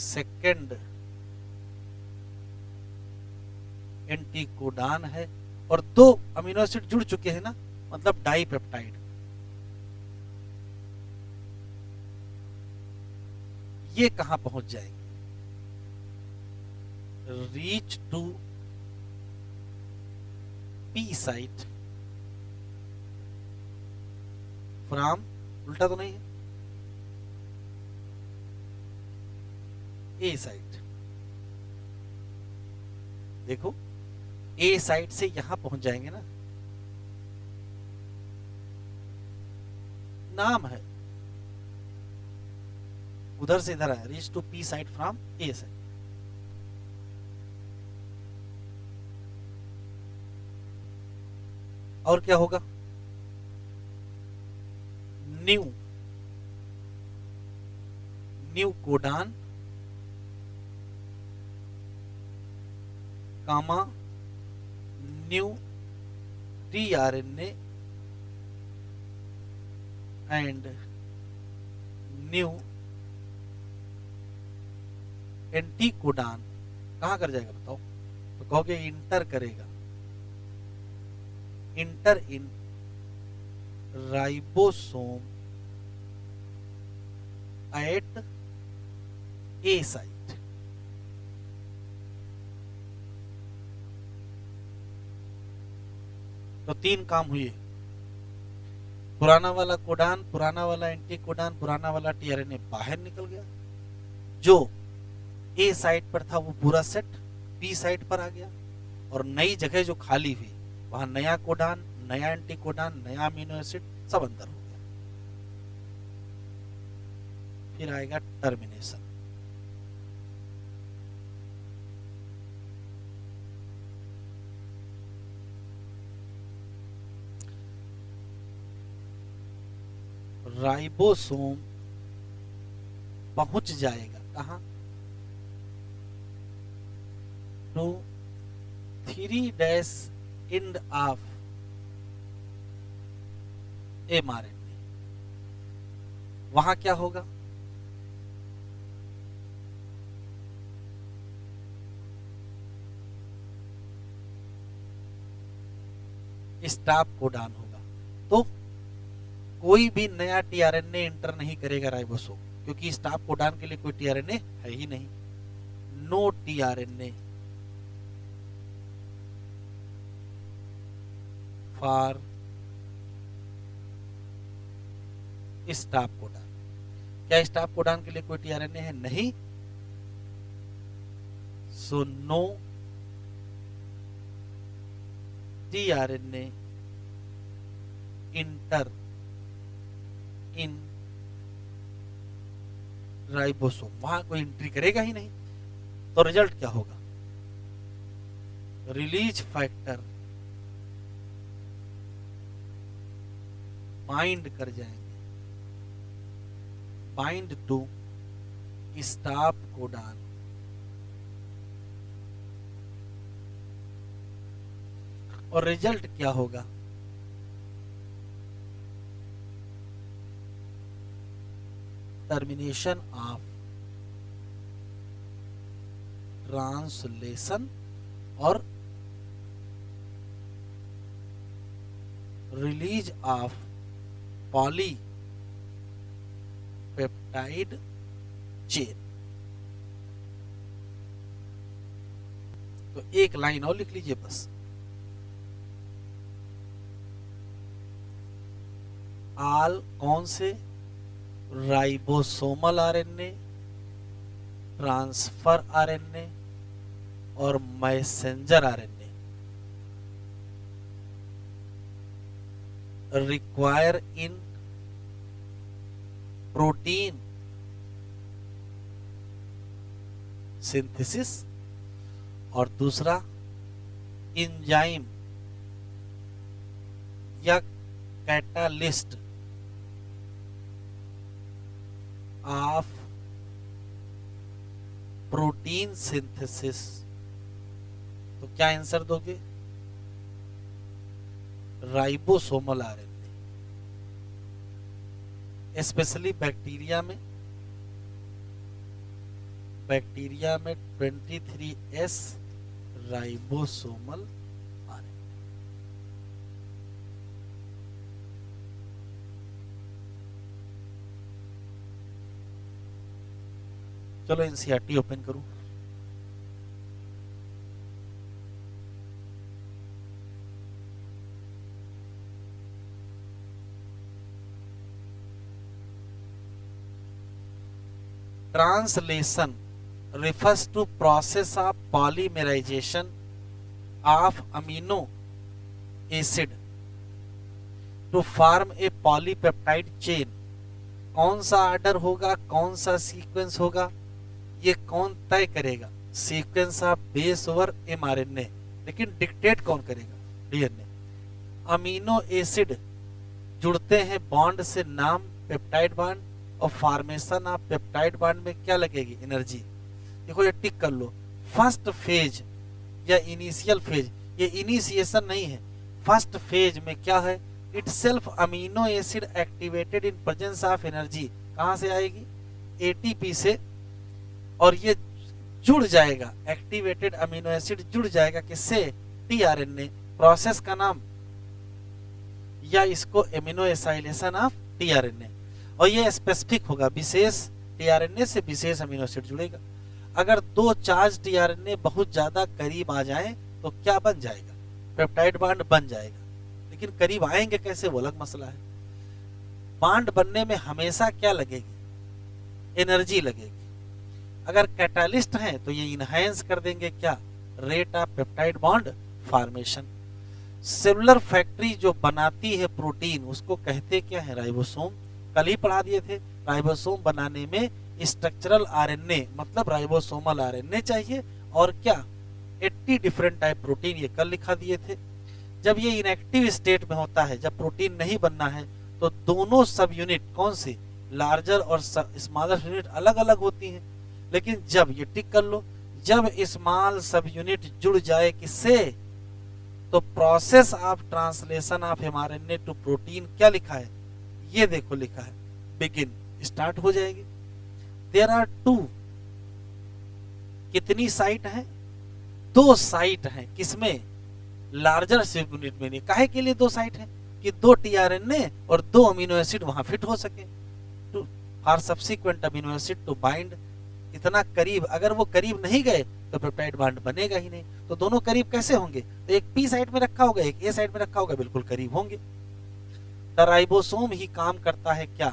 सेकंड एंटी कोडान है और 2 अमीनो एसिड जुड़ चुके हैं ना, मतलब डाइपेप्टाइड। ये कहां पहुंच जाएंगे? Reach to P site from, उल्टा तो नहीं है, ए साइट। देखो ए साइट से यहां पहुंच जाएंगे ना, नाम है, उधर से इधर है, reach to P site from A site. और क्या होगा? New new codon comma new tRNA and new anticodon कहां कर जाएगा बताओ? तो कहोगे इंटर करेगा, enter in ribosome at A site. तो 3 काम हुए। पुराना वाला कोडान, पुराना वाला एंटी कोडान, पुराना वाला टीआरएनए बाहर निकल गया। जो ए साइट पर था वो पूरा सेट बी साइट पर आ गया, और नई जगह जो खाली हुई वहां नया कोडान, नया एंटी कोडान, नया अमीनो एसिड सब अंदर हो गया। फिर आएगा टर्मिनेशन। राइबोसोम पहुंच जाएगा कहां? To 3' end of mRNA। वहां क्या होगा? स्टॉप कोडान होगा। तो कोई भी नया टीआरएनए इंटर नहीं करेगा राइबोसोम, क्योंकि स्टॉप कोडान के लिए कोई टीआरएनए है ही नहीं। No tRNA for stop codon. क्या स्टॉप कोडान के लिए कोई टीआरएनए है? नहीं। So no tRNA enter in ribosome. वहां कोई एंट्री करेगा ही नहीं। तो रिजल्ट क्या होगा? रिलीज फैक्टर बाइंड कर जाएंगे, बाइंड टू स्टॉप कोडान, और रिजल्ट क्या होगा? टर्मिनेशन ऑफ ट्रांसलेशन और रिलीज ऑफ पॉलीपेप्टाइड चेन। तो एक लाइन और लिख लीजिए बस। आल कौन से? राइबोसोमल आरएनए, ट्रांसफर आरएनए और मैसेंजर आरएनए रिक्वायर इन प्रोटीन सिंथेसिस, और दूसरा एंजाइम या कैटालिस्ट ऑफ प्रोटीन सिंथेसिस। तो क्या आंसर दोगे? Ribosomal RNA. स्पेशली बैक्टीरिया में 23S राइबोसोमल आरएनए। चलो एनसीईआरटी ओपन करूं। Translation refers to process of polymerization of amino acid to form a polypeptide chain। कौन सा ऑर्डर होगा, कौन सा सीक्वेंस होगा, ये कौन तय करेगा? Sequence of base over mRNA. लेकिन डिक्टेट कौन करेगा? डीएनए। अमीनो एसिड जुड़ते हैं बॉन्ड से, नाम पेप्टाइड बॉन्ड, और फॉर्मेशन ऑफ पेप्टाइड बॉन्ड में क्या लगेगी? एनर्जी। देखो ये टिक कर लो। फर्स्ट फेज या इनिशियल फेज, ये इनिशिएशन नहीं है। फर्स्ट फेज में क्या है? Itself amino acid activated in presence of energy. कहां से आएगी? एटीपी से, और ये जुड़ जाएगा, एक्टिवेटेड अमीनो एसिड जुड़ जाएगा किससे? टीआरएनए। प्रोसेस का नाम, या इसको एमिनो एसाइलेशन ऑफ टीआरएनए। और ये स्पेसिफिक होगा, विशेष टीआरएनए से विशेष अमीनो एसिड जुड़ेगा। अगर दो चार्ज टीआरएनए बहुत ज्यादा करीब आ जाएं तो क्या बन जाएगा? पेप्टाइड बॉन्ड बन जाएगा। लेकिन करीब आएंगे कैसे, वो अलग मसला है। बॉन्ड बनने में हमेशा क्या लगेगी, एनर्जी लगेगी। अगर कैटालिस्ट हैं तो ये इनहेंस कर देंगे क्या, rate of peptide bond formation. Cellular factory जो बनाती है प्रोटीन उसको कहते क्या है, राइबोसोम। कल ही पढ़ा दिए थे, राइबोसोम बनाने में स्ट्रक्चरल आरएनए मतलब राइबोसोमल आरएनए चाहिए और क्या 80 डिफरेंट टाइप प्रोटीन, ये कल लिखा दिए थे। जब ये इनएक्टिव स्टेट में होता है, जब प्रोटीन नहीं बनना है, तो दोनों सब यूनिट कौन सी, लार्जर और स्मॉलर यूनिट अलग अलग होती हैं। लेकिन जब ये टिक कर लो, जब स्मॉल सब यूनिट जुड़ जाए किससे, तो process of translation of mRNA to protein क्या लिखा है, ये देखो लिखा है, बिगिन, स्टार्ट हो जाएगी। देयर आर 2, कितनी साइट है, 2 साइट है, किसमें, लार्जर सब यूनिट में। नहीं, काहे के लिए 2 साइट है, कि 2 टीआरएनए और 2 अमीनो एसिड वहां फिट हो सके, to for subsequent amino acid to bind. इतना करीब, अगर वो करीब नहीं गए तो पेप्टाइड बॉन्ड बनेगा ही नहीं। तो दोनों करीब कैसे होंगे, तो एक पी साइड में रखा होगा, एक ए साइड में रखा होगा, बिल्कुल करीब होंगे। द राइबोसोम ही काम करता है क्या,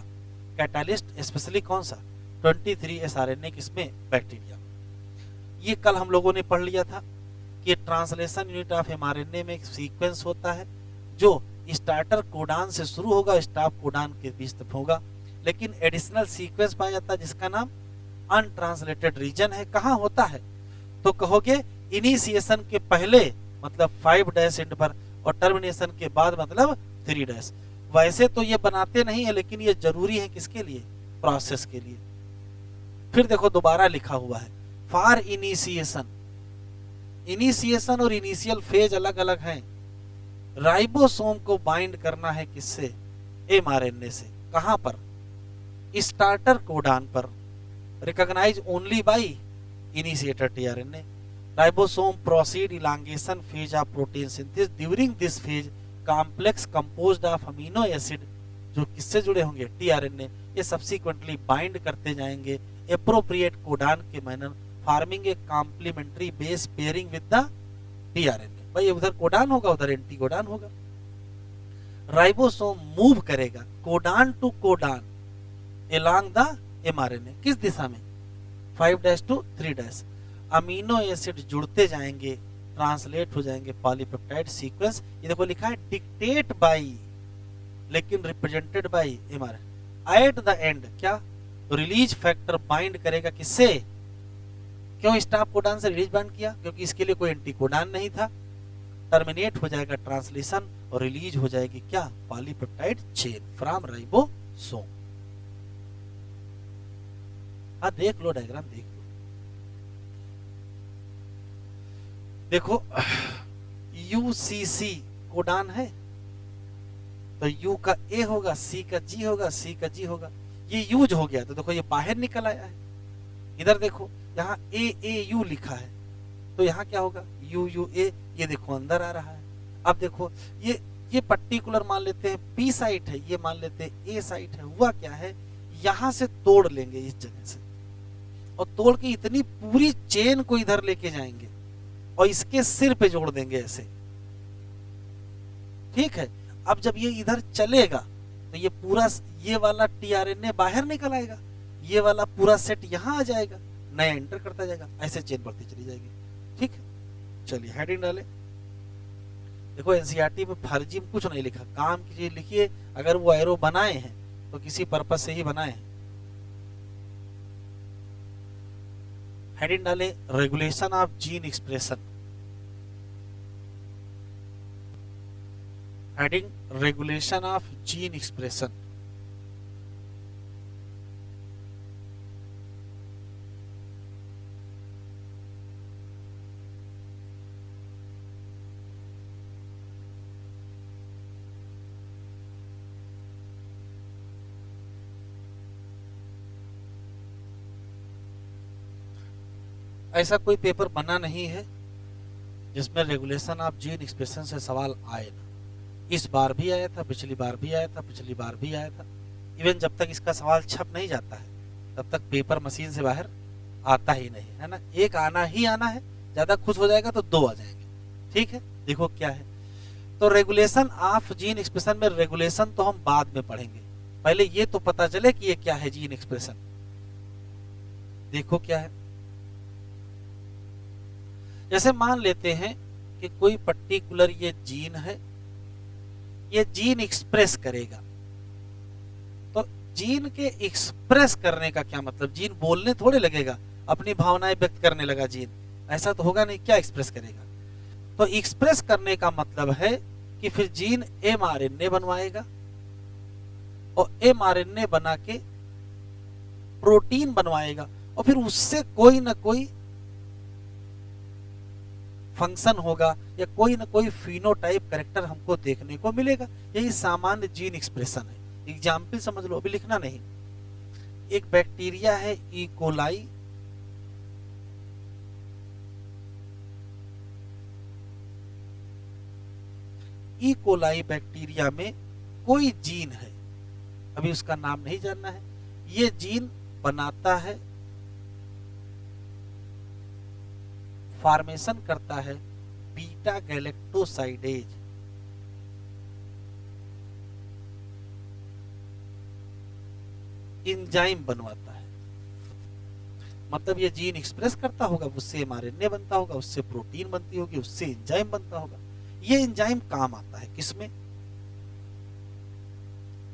कैटालिस्ट, स्पेशली कौन सा, 23S आरएनए, किसमें, बैक्टीरिया। ये कल हम लोगों ने पढ़ लिया था कि ट्रांसलेशन यूनिट ऑफ एमआरएनए में एक सीक्वेंस होता है जो स्टार्टर कोडान से शुरू होगा, स्टॉप कोडान के बीच तक होगा, लेकिन एडिशनल सीक्वेंस पाया जाता है जिसका नाम अनट्रांसलेटेड रीजन है। कहां होता है, तो कहोगे इनिशिएशन के पहले मतलब 5' एंड पर, और टर्मिनेशन के बाद मतलब 3'। वैसे तो ये बनाते नहीं है, लेकिन ये जरूरी है किसके लिए, प्रोसेस के लिए। फिर देखो दोबारा लिखा हुआ है फॉर इनिशिएशन। इनिशिएशन और इनिशियल फेज अलग अलग हैं। राइबोसोम को बाइंड करना है किससे, एमआरएनए से। कहां पर, स्टार्टर कोडान पर, recognise only by initiator tRNA. Ribosome proceed elongation phase of protein synthesis. During this phase complex composed of amino acid जो किससे जुड़े होंगे, टीआरएनए, ये सब्सिक्वेंटली बाइंड करते जाएंगे एप्रोप्रिएट कोडान के manner, forming a complementary base pairing with the tRNA. भाई उधर कोडान होगा, उधर एंटी कोडान होगा। राइबोसोम मूव करेगा codon to codon along the mRNA, किस दिशा में, 5' टू 3'। अमीनो एसिड जुड़ते जाएंगे, ट्रांसलेट हो जाएंगे पॉलीपेप्टाइड सीक्वेंस। ये देखो लिखा है डिक्टेट बाई, लेकिन represented by mRNA. At the end क्या, रिलीज फैक्टर बाइंड करेगा किससे, क्यों स्टॉप कोडान से रिलीज बाइंड किया, क्योंकि इसके लिए कोई एंटी कोडान नहीं था। टर्मिनेट हो जाएगा ट्रांसलेशन और रिलीज हो जाएगी क्या, पॉलीपेप्टाइड चेन फ्रॉम राइबोसोम। देख लो डायग्राम, देख लो, देखो यूसीसी कोडान है, तो यू का ए होगा, सी का जी होगा, सी का जी होगा। ये यूज हो गया तो देखो ये बाहर निकल आया है। इधर देखो यहाँ ए यू लिखा है, तो यहाँ क्या होगा, यू यू ए, ये देखो अंदर आ रहा है। अब देखो ये पर्टिकुलर मान लेते हैं पी साइट है, ये मान लेते हैं ए साइट है। हुआ क्या है, यहां से तोड़ लेंगे इस जगह से, और तोड़ के इतनी पूरी चेन को इधर लेके जाएंगे और इसके सिर पे जोड़ देंगे ऐसे, ठीक है। अब जब ये इधर चलेगा तो ये पूरा, ये वाला टीआरएनए बाहर निकल आएगा, ये वाला पूरा सेट यहां आ जाएगा, नया एंटर करता जाएगा, ऐसे चेन बढ़ती चली जाएगी, ठीक है। चलिए हेडिंग डाले। देखो एनसीईआरटी में फर्जी में कुछ नहीं लिखा, काम की चीज लिखिए। अगर वो एरो बनाए हैं तो किसी पर्पज से ही बनाए हैं। हेडिंग डाले regulation of gene expression. Heading regulation of gene expression. ऐसा कोई पेपर बना नहीं है जिसमें रेगुलेशन ऑफ जीन एक्सप्रेशन से सवाल आए ना। इस बार भी आया था, पिछली बार भी आया था, पिछली बार भी आया था। इवन जब तक इसका सवाल छप नहीं जाता है तब तक पेपर मशीन से बाहर आता ही नहीं है ना। एक आना ही आना है, ज्यादा खुश हो जाएगा तो 2 आ जाएंगे, ठीक है। देखो क्या है, तो रेगुलेशन ऑफ जीन एक्सप्रेशन में रेगुलेशन तो हम बाद में पढ़ेंगे, पहले ये तो पता चले कि ये क्या है जीन एक्सप्रेशन। देखो क्या है, जैसे मान लेते हैं कि कोई पर्टिकुलर ये जीन है, ये जीन एक्सप्रेस करेगा। तो जीन के एक्सप्रेस करने का क्या मतलब, जीन बोलने थोड़े लगेगा, अपनी भावनाएं व्यक्त करने लगा जीन, ऐसा तो होगा नहीं, क्या एक्सप्रेस करेगा। तो एक्सप्रेस करने का मतलब है कि फिर जीन mRNA बनवाएगा और mRNA बना के प्रोटीन बनवाएगा और फिर उससे कोई ना कोई फंक्शन होगा या कोई ना कोई फिनोटाइप कैरेक्टर हमको देखने को मिलेगा। यही सामान्य जीन एक्सप्रेशन है। एग्जाम्पल समझ लो, अभी लिखना नहीं। एक बैक्टीरिया है E coli, E coli bacteria में कोई जीन है, अभी उसका नाम नहीं जानना है। ये जीन बनाता है, फॉर्मेशन करता है बीटा गैलेक्टोसाइडेज। एंजाइम बनवाता है, मतलब ये जीन एक्सप्रेस करता होगा, उससे एमआरएनए बनता होगा, उससे प्रोटीन बनती होगी, उससे एंजाइम बनता होगा। ये एंजाइम काम आता है किसमें,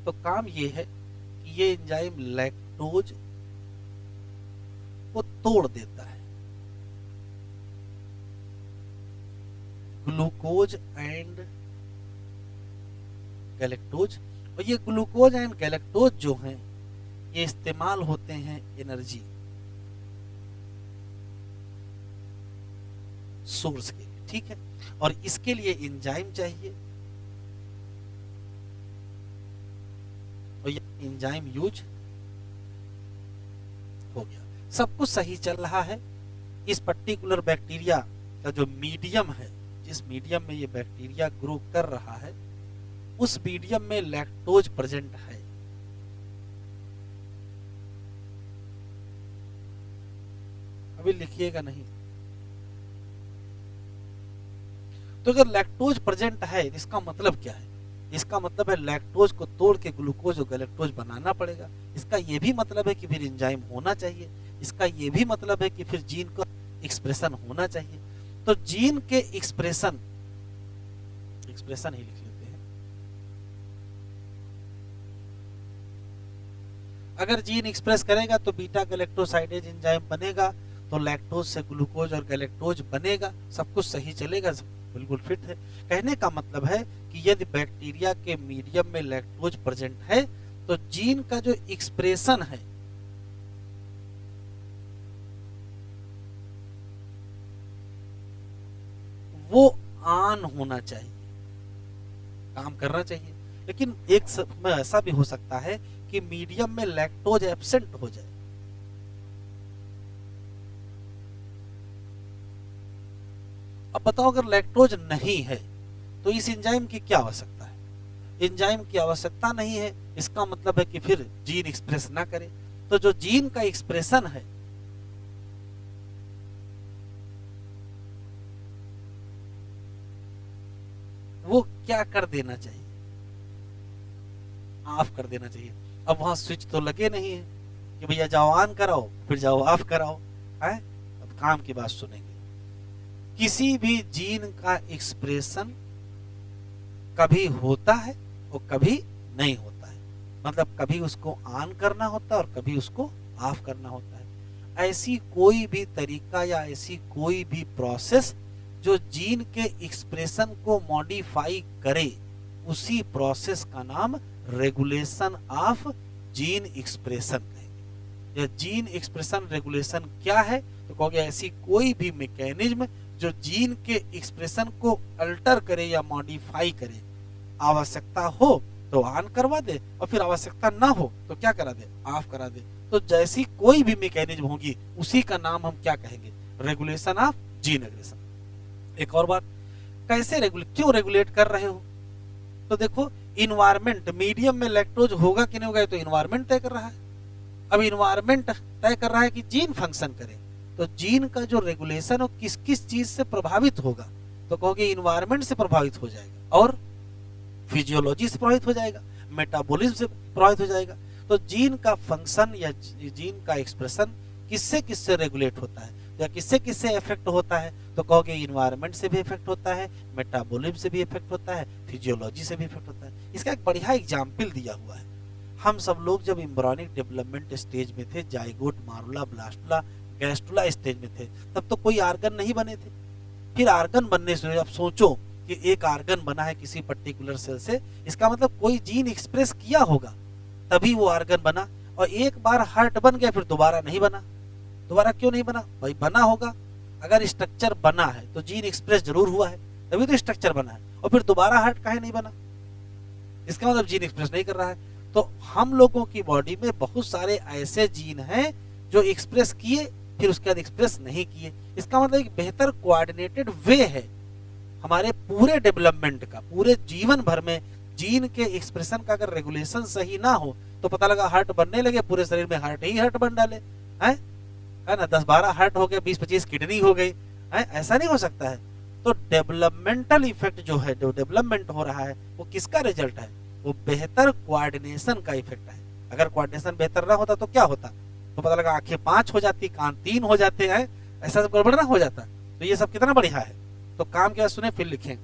तो काम ये है कि ये एंजाइम लैक्टोज को तोड़ देता है, ग्लूकोज एंड गैलेक्टोज। और ये ग्लूकोज एंड गैलेक्टोज जो हैं ये इस्तेमाल होते हैं एनर्जी सोर्स के लिए, ठीक है। और इसके लिए एंजाइम चाहिए और ये एंजाइम यूज हो गया। सब कुछ सही चल रहा है। इस पर्टिकुलर बैक्टीरिया का जो मीडियम है, जिस मीडियम में ये बैक्टीरिया ग्रो कर रहा है, उस मीडियम में लैक्टोज प्रेजेंट है। अभी लिखिएगा नहीं। तो अगर लैक्टोज प्रेजेंट है इसका मतलब क्या है, इसका मतलब है लैक्टोज को तोड़ के ग्लूकोज और गैलेक्टोज बनाना पड़ेगा। इसका यह भी मतलब है कि फिर एंजाइम होना चाहिए। इसका यह भी मतलब है कि फिर जीन का एक्सप्रेशन होना चाहिए। तो जीन के एक्सप्रेशन ही लिख लेते हैं। अगर जीन एक्सप्रेस करेगा तो बीटा गैलेक्टोसाइडेज एंजाइम बनेगा, तो लैक्टोज से ग्लूकोज और गैलेक्टोज बनेगा, सब कुछ सही चलेगा, बिल्कुल फिट है। कहने का मतलब है कि यदि बैक्टीरिया के मीडियम में लैक्टोज प्रेजेंट है तो जीन का जो एक्सप्रेशन है वो ऑन होना चाहिए, काम करना चाहिए। लेकिन एक समय ऐसा भी हो सकता है कि मीडियम में लैक्टोज एब्सेंट हो जाए। अब बताओ अगर लैक्टोज नहीं है तो इस एंजाइम की क्या आवश्यकता है। एंजाइम की आवश्यकता नहीं है, इसका मतलब है कि फिर जीन एक्सप्रेस ना करे। तो जो जीन का एक्सप्रेशन है वो क्या कर देना चाहिए, ऑफ कर देना चाहिए। अब वहां स्विच तो लगे नहीं है कि भैया जाओ ऑन कराओ फिर जाओ ऑफ कराओ है। अब काम की बात सुनेंगे। किसी भी जीन का एक्सप्रेशन कभी होता है और कभी नहीं होता है, मतलब कभी उसको ऑन करना होता है और कभी उसको ऑफ करना होता है। ऐसी कोई भी तरीका या ऐसी कोई भी प्रोसेस जो जीन के एक्सप्रेशन को मॉडिफाई करे, उसी प्रोसेस का नाम रेगुलेशन ऑफ जीन एक्सप्रेशन कहेंगे। या जीन एक्सप्रेशन रेगुलेशन क्या है, तो कहोगे ऐसी कोई भी मैकेनिज्म जो जीन के एक्सप्रेशन को अल्टर करे या मॉडिफाई करे, आवश्यकता हो तो ऑन करवा दे और फिर आवश्यकता ना हो तो क्या करा दे, ऑफ करा दे। तो जैसी कोई भी मैकेनिज्म होगी उसी का नाम हम क्या कहेंगे, रेगुलेशन ऑफ जीन एग्रेशन। एक और बात, कैसे रेगुलेट, क्यों रेगुलेट कर रहे हो, तो देखो इन्वायरमेंट, मीडियम में लैक्टोज होगा कि नहीं होगा तो इन्वायरमेंट तय कर रहा है। अब इन्वायरमेंट तय कर रहा है कि जीन फंक्शन करे, तो जीन का जो रेगुलेशन हो किस किस चीज से प्रभावित होगा, तो कहोगे इन्वायरमेंट से प्रभावित हो जाएगा और फिजियोलॉजी से प्रभावित हो जाएगा, मेटाबॉलिज्म से प्रभावित हो जाएगा। तो जीन का फंक्शन या जीन का एक्सप्रेशन किससे किससे रेगुलेट होता है या किससे किससे इफेक्ट होता है, तो कहोगे इन्वायरमेंट से भी इफेक्ट होता है, मेटाबॉलिज्म से भी इफेक्ट होता है, फिजियोलॉजी से भी इफेक्ट होता है। इसका एक बढ़िया एग्जाम्पल दिया हुआ है। हम सब लोग जब एम्ब्रियोनिक डेवलपमेंट स्टेज में थे, जाइगोट, मारुला, ब्लास्टुला, गैस्टुला स्टेज में थे, तब तो कोई आर्गन नहीं बने थे। फिर आर्गन बनने से अब सोचो कि एक आर्गन बना है किसी पर्टिकुलर सेल से, इसका मतलब कोई जीन एक्सप्रेस किया होगा तभी वो आर्गन बना। और एक बार हार्ट बन गया फिर दोबारा नहीं बना। दोबारा क्यों नहीं बना भाई? बना होगा, अगर स्ट्रक्चर बना है तो जीन एक्सप्रेस जरूर हुआ है, तभी तो स्ट्रक्चर बना है। और फिर दोबारा हार्ट काहे नहीं बना? इसका मतलब जीन एक्सप्रेस नहीं कर रहा है। तो हम लोगों की बॉडी में बहुत सारे ऐसे जीन हैं जो एक्सप्रेस किए फिर उसके बाद एक्सप्रेस नहीं किए। इसका मतलब एक बेहतर कोऑर्डिनेटेड वे है हमारे पूरे डेवलपमेंट का, पूरे जीवन भर में जीन के एक्सप्रेशन का अगर रेगुलेशन सही ना हो तो पता लगा हार्ट बनने लगे, पूरे शरीर में हार्ट ही हार्ट बन डाले हैं, है ना, 10-12 हार्ट हो गए, 20-25 किडनी हो गई है। ऐसा नहीं हो सकता है। तो डेवलपमेंटल इफेक्ट जो है, जो डेवलपमेंट हो रहा है, वो किसका रिजल्ट है? वो बेहतर कोऑर्डिनेशन का इफेक्ट है। अगर कोऑर्डिनेशन बेहतर ना होता तो क्या होता? तो पता लगा आंखें 5 हो जाती, कान 3 हो जाते हैं, ऐसा सब गड़बड़ ना हो जाता। तो ये सब कितना बढ़िया है। तो काम क्या सुने फिर लिखें।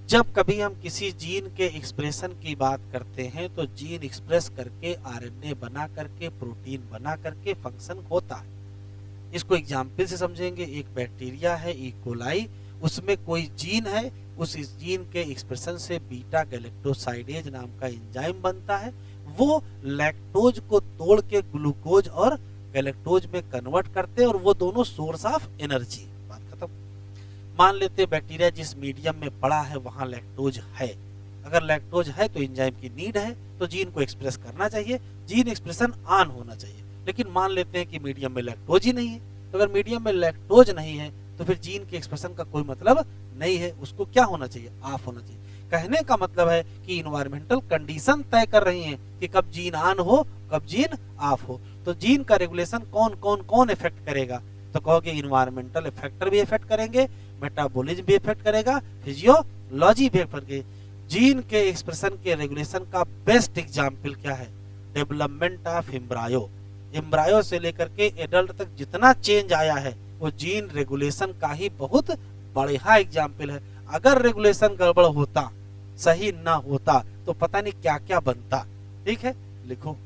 जब कभी हम किसी जीन के एक्सप्रेशन की बात करते हैं तो जीन एक्सप्रेस करके आरएनए बना करके प्रोटीन बना करके फंक्शन होता है। इसको एग्जाम्पल से समझेंगे। एक बैक्टीरिया है ई कोलाई, उसमें कोई जीन है, उस जीन के एक्सप्रेशन से बीटा गैलेक्टोसाइडेज नाम का एंजाइम बनता है। वो लैक्टोज को तोड़ के ग्लूकोज और गैलेक्टोज में कन्वर्ट करते हैं और वो दोनों सोर्स ऑफ एनर्जी। बात खत्म। मान लेते हैं बैक्टीरिया जिस मीडियम में पड़ा है वहां लैक्टोज है। अगर लैक्टोज है तो एंजाइम की नीड है, तो जीन को एक्सप्रेस करना चाहिए, जीन एक्सप्रेशन ऑन होना चाहिए। लेकिन मान लेते हैं कि मीडियम में लैक्टोज ही नहीं है, तो अगर मीडियम में लैक्टोज नहीं है तो फिर जीन के एक्सप्रेशन का कोई मतलब नहीं है, उसको क्या होना चाहिए? ऑफ होना चाहिए। कहने का मतलब है कि इन्वायरमेंटल कंडीशन तय कर रही हैं कि कब जीन ऑन हो कब जीन ऑफ हो। तो जीन का रेगुलेशन कौन इफेक्ट करेगा? तो कहोगे इन्वायरमेंटल फैक्टर भी इफेक्ट करेंगे, मेटाबॉलिज्म भी इफेक्ट करेगा, फिजियोलॉजी भी इफेक्ट करेगी। जीन के एक्सप्रेशन के रेगुलेशन का बेस्ट एग्जाम्पल क्या है? Development of embryo. एम्ब्रायो से लेकर के एडल्ट तक जितना चेंज आया है वो जीन रेगुलेशन का ही बहुत बढ़िया एग्जाम्पल है। अगर रेगुलेशन गड़बड़ होता, सही ना होता, तो पता नहीं क्या क्या बनता। ठीक है, लिखो।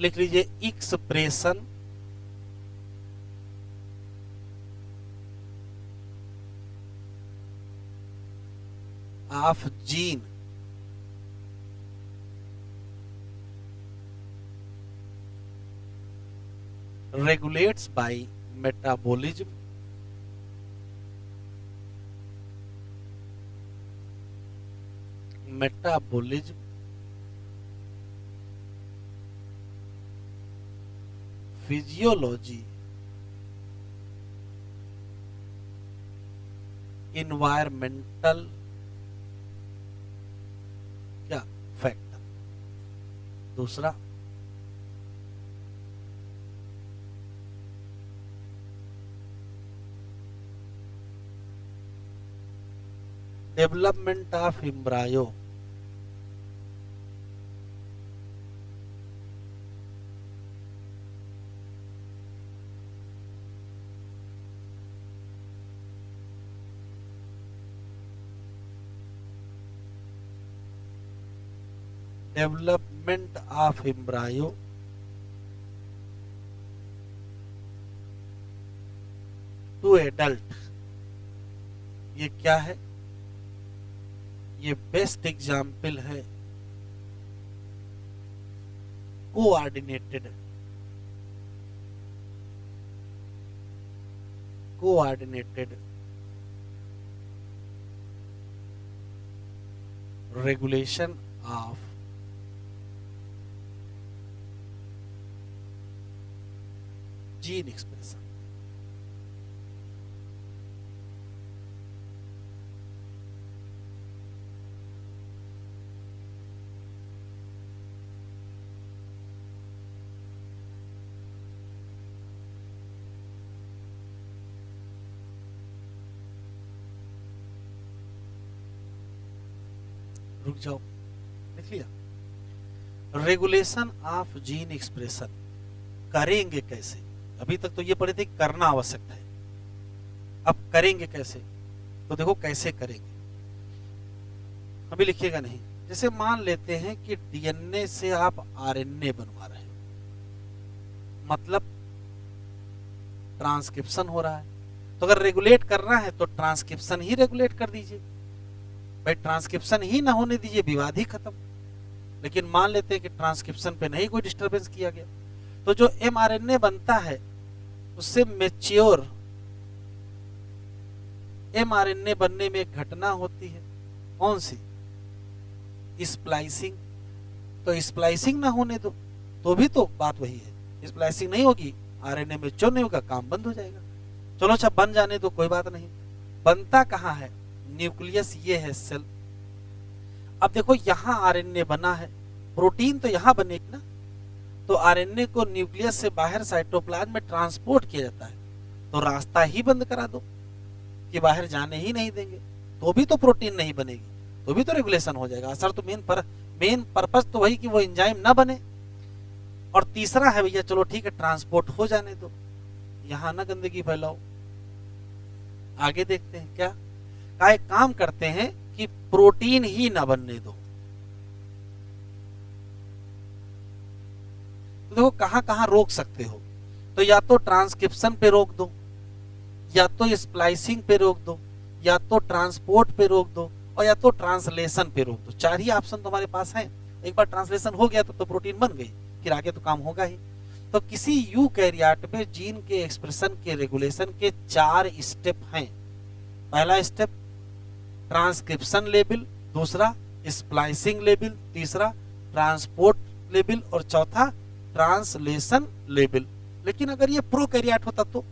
लिख लीजिए expression of gene regulates by metabolism, metabolism, physiology, environmental क्या फैक्टर। दूसरा development of embryo, development of embryo to adult. ये क्या है? ये बेस्ट एग्जाम्पल है coordinated regulation of gene expression. रुक जाओ, लिख लिया। रेगुलेशन ऑफ जीन एक्सप्रेशन करेंगे कैसे? अभी तक तो ये पढ़े थे करना आवश्यक है, अब करेंगे कैसे? तो देखो कैसे करेंगे, अभी लिखिएगा नहीं। जैसे मान लेते हैं कि डीएनए से आप आरएनए बनवा रहे हो, मतलब ट्रांसक्रिप्शन हो रहा है, तो अगर रेगुलेट करना है तो ट्रांसक्रिप्शन ही रेगुलेट कर दीजिए भाई, ट्रांसक्रिप्शन ही ना होने दीजिए, विवाद ही खत्म। लेकिन मान लेते हैं कि ट्रांसक्रिप्शन पे नहीं कोई डिस्टरबेंस किया गया, तो जो एमआरएनए बनता है उससे मैच्योर एमआरएनए बनने में एक घटना होती है, कौन सी? स्प्लाइसिंग। तो स्प्लाइसिंग ना होने दो, तो भी तो बात वही है, स्प्लाइसिंग नहीं होगी, आरएनए मैच्योर नहीं होगा, काम बंद हो जाएगा। चलो अच्छा बन जाने दो, कोई बात नहीं। बनता कहाँ है? न्यूक्लियस ये है सेल। अब देखो यहाँ आरएनए बना है, प्रोटीन तो यहाँ बनेगी ना, तो आरएनए को न्यूक्लियस से बाहर साइटोप्लाज्म में ट्रांसपोर्ट किया जाता है, तो रास्ता ही बंद करा दो कि बाहर जाने ही नहीं देंगे, तो भी तो प्रोटीन नहीं बनेगी, तो भी तो रेगुलेशन हो जाएगा। असर तो मेन पर्पस तो वही कि वो एंजाइम ना बने। और तीसरा है भैया चलो ठीक है ट्रांसपोर्ट हो जाने दो, यहां ना गंदगी फैलाओ। आगे देखते हैं क्या का एक काम करते हैं कि प्रोटीन ही ना बनने दो। तो देखो कहां कहां रोक सकते हो, तो या तो ट्रांसक्रिप्शन पे रोक दो, या तो स्प्लाइसिंग पे रोक दो, या तो ट्रांसपोर्ट पे रोक दो, और या तो ट्रांसलेशन पे रोक दो। चार ही ऑप्शन तुम्हारे पास है। एक बार ट्रांसलेशन हो गया तो प्रोटीन बन गई, फिर आगे तो काम होगा ही। तो किसी यूकैरियोट में जीन के एक्सप्रेशन के रेगुलेशन के 4 स्टेप हैं। पहला स्टेप ट्रांसक्रिप्शन लेवल, दूसरा स्प्लाइसिंग लेवल, तीसरा ट्रांसपोर्ट लेवल और चौथा ट्रांसलेशन लेवल। लेकिन अगर ये प्रोकैरियोट होता तो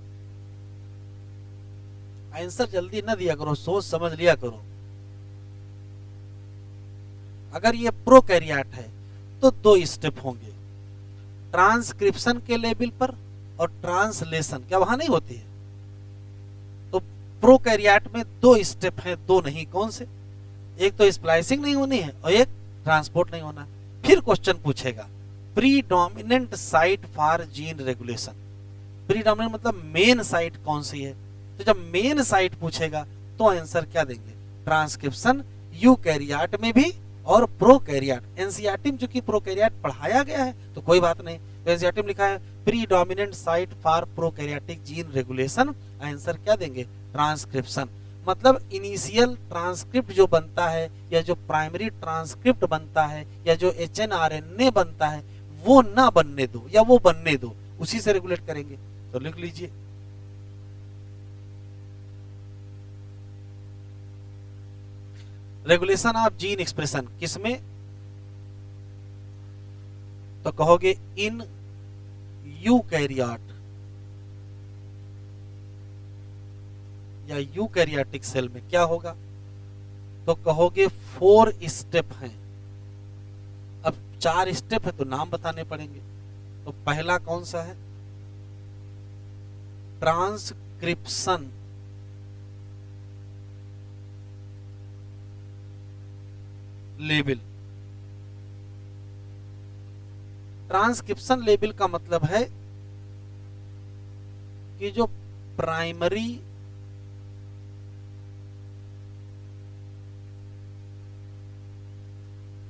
आंसर जल्दी न दिया करो, सोच समझ लिया करो। अगर ये प्रोकैरियोट है तो 2 स्टेप होंगे, ट्रांसक्रिप्शन के लेवल पर और ट्रांसलेशन, क्या वहां नहीं होती है? तो प्रोकैरियोट में 2 स्टेप हैं, 2 नहीं, कौन से? एक तो स्प्लाइसिंग नहीं होनी है और एक ट्रांसपोर्ट नहीं होना। फिर क्वेश्चन पूछेगा predominant site for gene regulation. Predominant मतलब मेन साइट कौन सी है? तो जब मेन साइट पूछेगा तो आंसर क्या देंगे? ट्रांसक्रिप्शन, यूकैरियोट में भी और प्रोकैरियोट। एनसीईआरटी में चूंकि प्रोकैरियोट पढ़ाया गया है तो कोई बात नहीं, तो एनसीईआरटी में लिखा है predominant site for prokaryotic gene regulation. Answer क्या देंगे? ट्रांसक्रिप्शन। मतलब इनिशियल ट्रांसक्रिप्ट जो बनता है या जो प्राइमरी ट्रांसक्रिप्ट बनता है या जो एचएनआरएनए बनता है वो ना बनने दो या वो बनने दो, उसी से रेगुलेट करेंगे। तो लिख लीजिए रेगुलेशन ऑफ जीन एक्सप्रेशन किसमें? तो कहोगे इन यूकैरियोट या यूकैरियोटिक सेल में। क्या होगा? तो कहोगे 4 स्टेप हैं। अब 4 स्टेप है तो नाम बताने पड़ेंगे। तो पहला कौन सा है? Transcription, level. ट्रांसक्रिप्शन लेवल का मतलब है कि जो प्राइमरी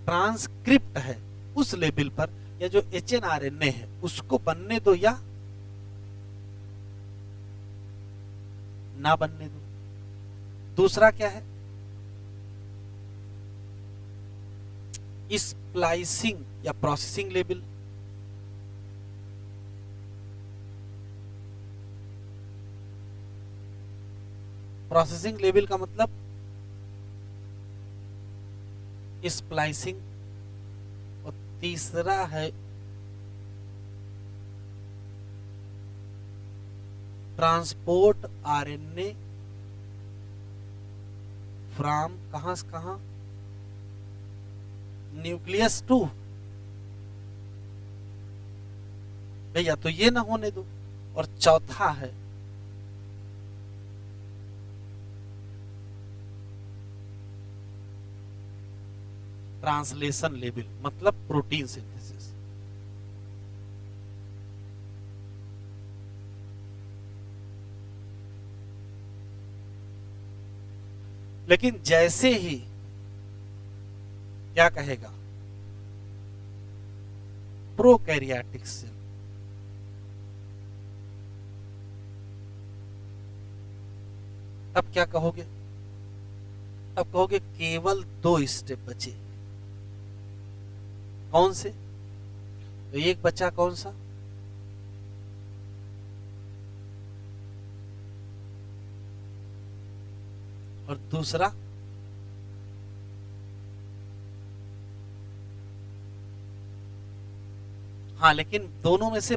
ट्रांसक्रिप्ट है उस लेवल पर या जो एचएनआरएनए है उसको बनने दो या ना बनने दो। दूसरा क्या है? स्प्लाइसिंग या प्रोसेसिंग लेवल। प्रोसेसिंग लेवल का मतलब स्प्लाइसिंग। और तीसरा है ट्रांसपोर्ट आरएनए फ्रॉम कहां से कहां? Nucleus to. भैया तो ये ना होने दो। और चौथा है ट्रांसलेशन लेवल मतलब प्रोटीन सिंथेसिस। लेकिन जैसे ही क्या कहेगा प्रोकैरियोटिक सेल, अब क्या कहोगे? अब कहोगे केवल 2 स्टेप बचे। कौन से? तो एक बचा कौन सा? और दूसरा हाँ, लेकिन दोनों में से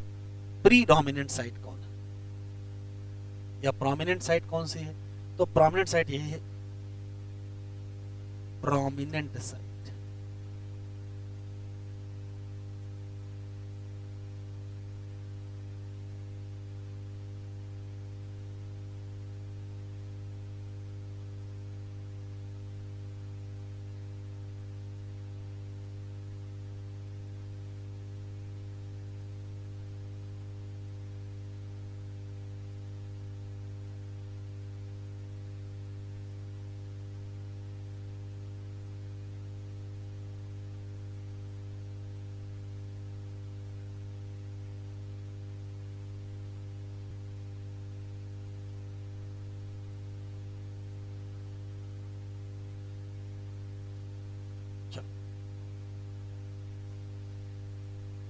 प्री डोमिनेंट साइट कौन है या प्रोमिनेंट साइट कौन सी है? तो प्रोमिनेंट साइट यही है, prominent site.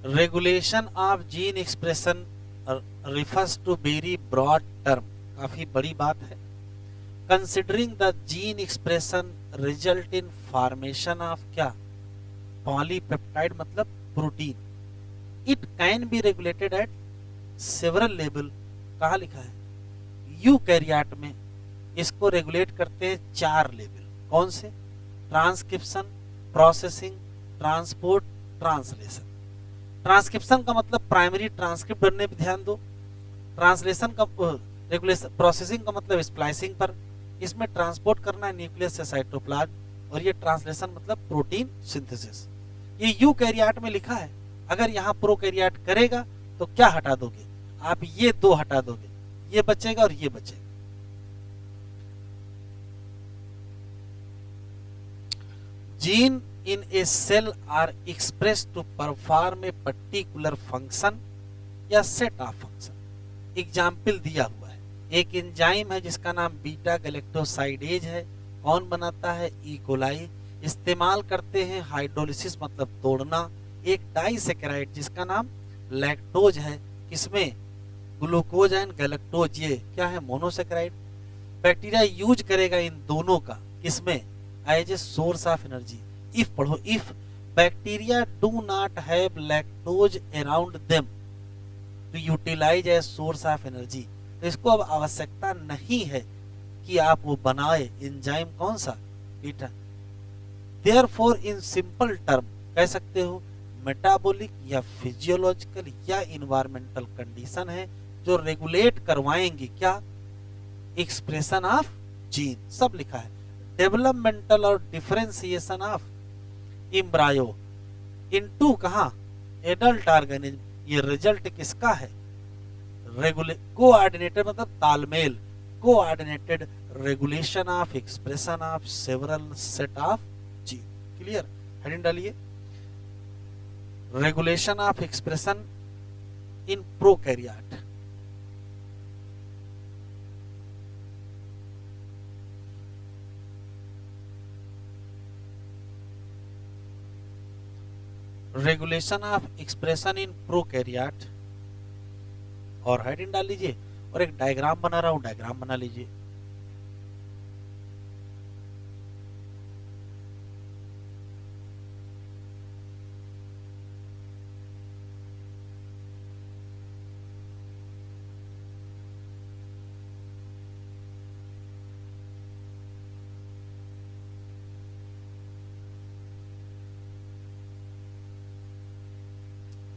Regulation of gene expression refers to very broad term, काफी बड़ी बात है। Considering the gene expression result in formation of क्या? पॉलीपेप्टाइड मतलब protein. It can be regulated at several level. कहा लिखा है? यूकैरियोट में इसको रेगुलेट करते हैं 4 लेवल। कौन से? Transcription, processing, transport, translation. Transcription का मतलब प्राइमरी ट्रांसक्रिप्ट बनने पर ध्यान दो। ट्रांसलेशन का रेगुलेशन, प्रोसेसिंग का मतलब स्प्लाइसिंग पर। इसमें ट्रांसपोर्ट करना है न्यूक्लियस से साइटोप्लाज्म, और ये ट्रांसलेशन मतलब प्रोटीन सिंथेसिस। ये यूकैरियोट में लिखा है। अगर यहाँ प्रोकैरियोट करेगा तो क्या हटा दोगे आप? ये 2 हटा दोगे, ये बचेगा और ये बचेगा। Gene in a cell are expressed to perform a particular function या set of function। एग्जाम्पल दिया हुआ है, एक एंजाइम है जिसका नाम बीटा गैलेक्टोसाइडेज है। कौन बनाता है? इकोलाई। इस्तेमाल करते हैं हाइड्रोलिसिस मतलब तोड़ना। एक डाइसेकेराइड जिसका नाम लैक्टोज है, किसमें? ग्लूकोज एंड गैलेक्टोज, ये क्या है? मोनोसेकेराइड। बैक्टीरिया यूज करेगा इन दोनों का, किसमें? As a source of energy. If पढ़ो, if bacteria do not have lactose around them to utilize as source of energy, तो इसको अब आवश्यकता नहीं है कि आप वो बनाए एंजाइम। कौन सा? Beta. Therefore in simple term कह सकते हो मेटाबॉलिक या फिजियोलॉजिकल या इन्वायरमेंटल कंडीशन है जो रेगुलेट करवाएंगे क्या? Expression of gene. सब लिखा है। डेवलपमेंटल और डिफरेंशिएशन ऑफ एम्ब्रायो इनटू कहां? Adult organism. ये रिजल्ट किसका है? कोऑर्डिनेटेड मतलब तालमेल, coordinated regulation of expression of several set of gene. Clear? Heading डालिए, regulation of expression in prokaryote. Regulation of expression in prokaryote, और हेडिंग डाल लीजिए, और एक डायग्राम बना रहा हूं, डायग्राम बना लीजिए।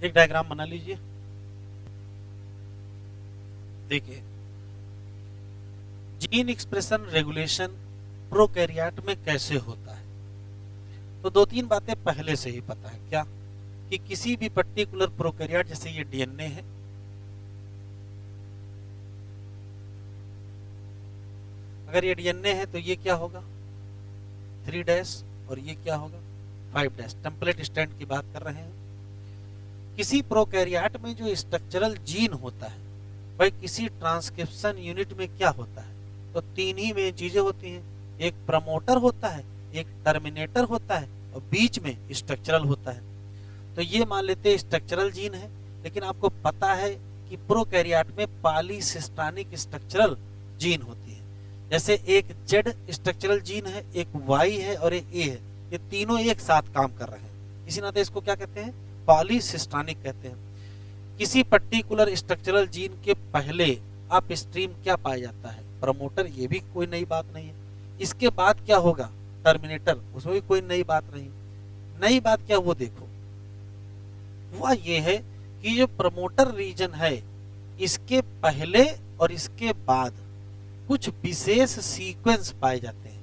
एक डायग्राम बना लीजिए। देखिए, जीन एक्सप्रेशन रेगुलेशन प्रोकैरियोट में कैसे होता है। तो दो तीन बातें पहले से ही पता है। क्या? कि किसी भी पर्टिकुलर प्रोकैरियोट, जैसे ये डीएनए है, अगर ये डीएनए है तो ये क्या होगा 3' और ये क्या होगा 5'। टेम्पलेट स्टैंड की बात कर रहे हैं। किसी प्रोकैरियोट में जो स्ट्रक्चरल जीन होता है, भाई किसी ट्रांसक्रिप्शन यूनिट में क्या होता है, तो तीन ही में चीजें होती हैं। एक प्रमोटर होता है, एक टर्मिनेटर होता है, और बीच में स्ट्रक्चरल होता है। तो ये मान लेते हैं स्ट्रक्चरल जीन है, लेकिन आपको पता है कि प्रोकैरियोट में पॉलीसिस्टानिक स्ट्रक्चरल जीन होती है। जैसे एक जेड स्ट्रक्चरल जीन है, एक वाई है और एक ए है, ये तीनों एक साथ काम कर रहे हैं, इसी नाते इसको क्या कहते हैं, पॉलीसिस्टानिक कहते हैं। किसी पर्टिकुलर स्ट्रक्चरल जीन के पहले अप स्ट्रीम क्या पाया जाता है, प्रमोटर, ये भी कोई नई बात नहीं है। इसके बाद क्या होगा, टर्मिनेटर, उसमें भी कोई नई बात नहीं। नई बात क्या, वो देखो, वह ये है कि जो प्रमोटर रीजन है, इसके पहले और इसके बाद कुछ विशेष सीक्वेंस पाए जाते हैं।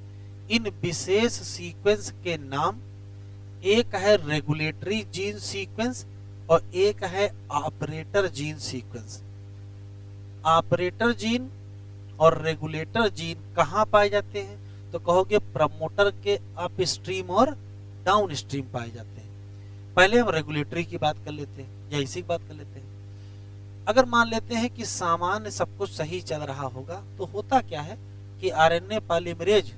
इन विशेष सीक्वेंस के नाम, एक है रेगुलेटरी जीन सीक्वेंस और एक है operator gene sequence. Operator gene और रेगुलेटर जीन कहां पाए जाते हैं, तो कहोगे प्रमोटर के अप स्ट्रीम और डाउन स्ट्रीम पाए जाते हैं। पहले हम रेगुलेटरी की बात कर लेते हैं, या इसी की बात कर लेते हैं। अगर मान लेते हैं कि सामान्य सब कुछ सही चल रहा होगा, तो होता क्या है कि आरएनए पॉलीमरेज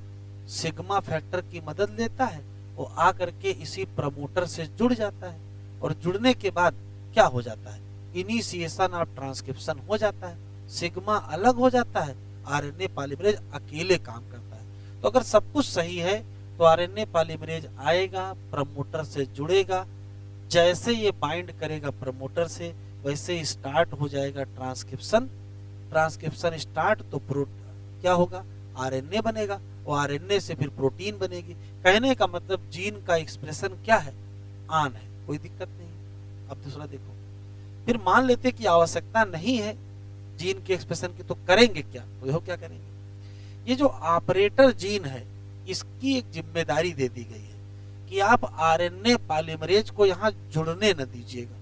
सिग्मा फैक्टर की मदद लेता है, वो आकर के इसी प्रमोटर से जुड़ जाता है, और जुड़ने के बाद क्या हो जाता है, इनिशिएशन ऑफ ट्रांसक्रिप्शन हो जाता है, सिग्मा अलग हो जाता है, आरएनए पॉलीमरेज अकेले काम करता है। तो अगर सब कुछ सही है तो आरएनए पॉलीमरेज आएगा, प्रमोटर से जुड़ेगा, जैसे ये बाइंड करेगा प्रमोटर से, वैसे स्टार्ट हो जाएगा ट्रांसक्रिप्शन। ट्रांसक्रिप्शन स्टार्ट तो क्या होगा, आरएनए बनेगा, और आरएनए से फिर प्रोटीन बनेगी। कहने का मतलब जीन का एक्सप्रेशन क्या है, ऑन है, कोई दिक्कत नहीं। अब दूसरा देखो, फिर मान लेते कि आवश्यकता नहीं है जीन के एक्सप्रेशन की, तो करेंगे क्या, तो देखो क्या करेंगे। ये जो ऑपरेटर जीन है, इसकी एक जिम्मेदारी दे दी गई है कि आप आरएनए पॉलीमरेज को यहां जुड़ने न दीजिएगा।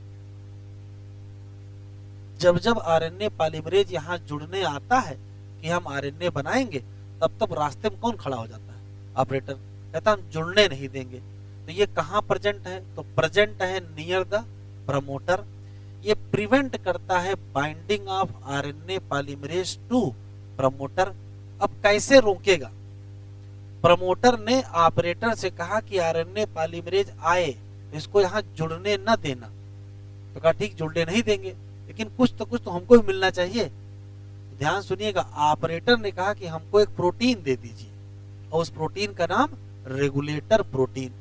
जब जब आरएनए पॉलीमरेज यहां जुड़ने आता है कि हम आरएनए बनाएंगे, तब तब रास्ते में कौन खड़ा हो जाता है, ऑपरेटर, कहता हम जुड़ने नहीं देंगे। तो ये कहां प्रेजेंट है, तो प्रेजेंट है नियर द प्रमोटर। ये प्रिवेंट करता है binding of RNA polymerase to promoter. अब कैसे रोकेगा, प्रमोटर ने ऑपरेटर से कहा कि आरएनए पॉलीमरेज आए, इसको यहां जुड़ने न देना, तो कहा ठीक जुड़ने नहीं देंगे, लेकिन कुछ तो हमको भी मिलना चाहिए। तो ध्यान सुनिएगा, ऑपरेटर ने कहा कि हमको एक प्रोटीन दे दीजिए, और उस प्रोटीन का नाम रेगुलेटर प्रोटीन।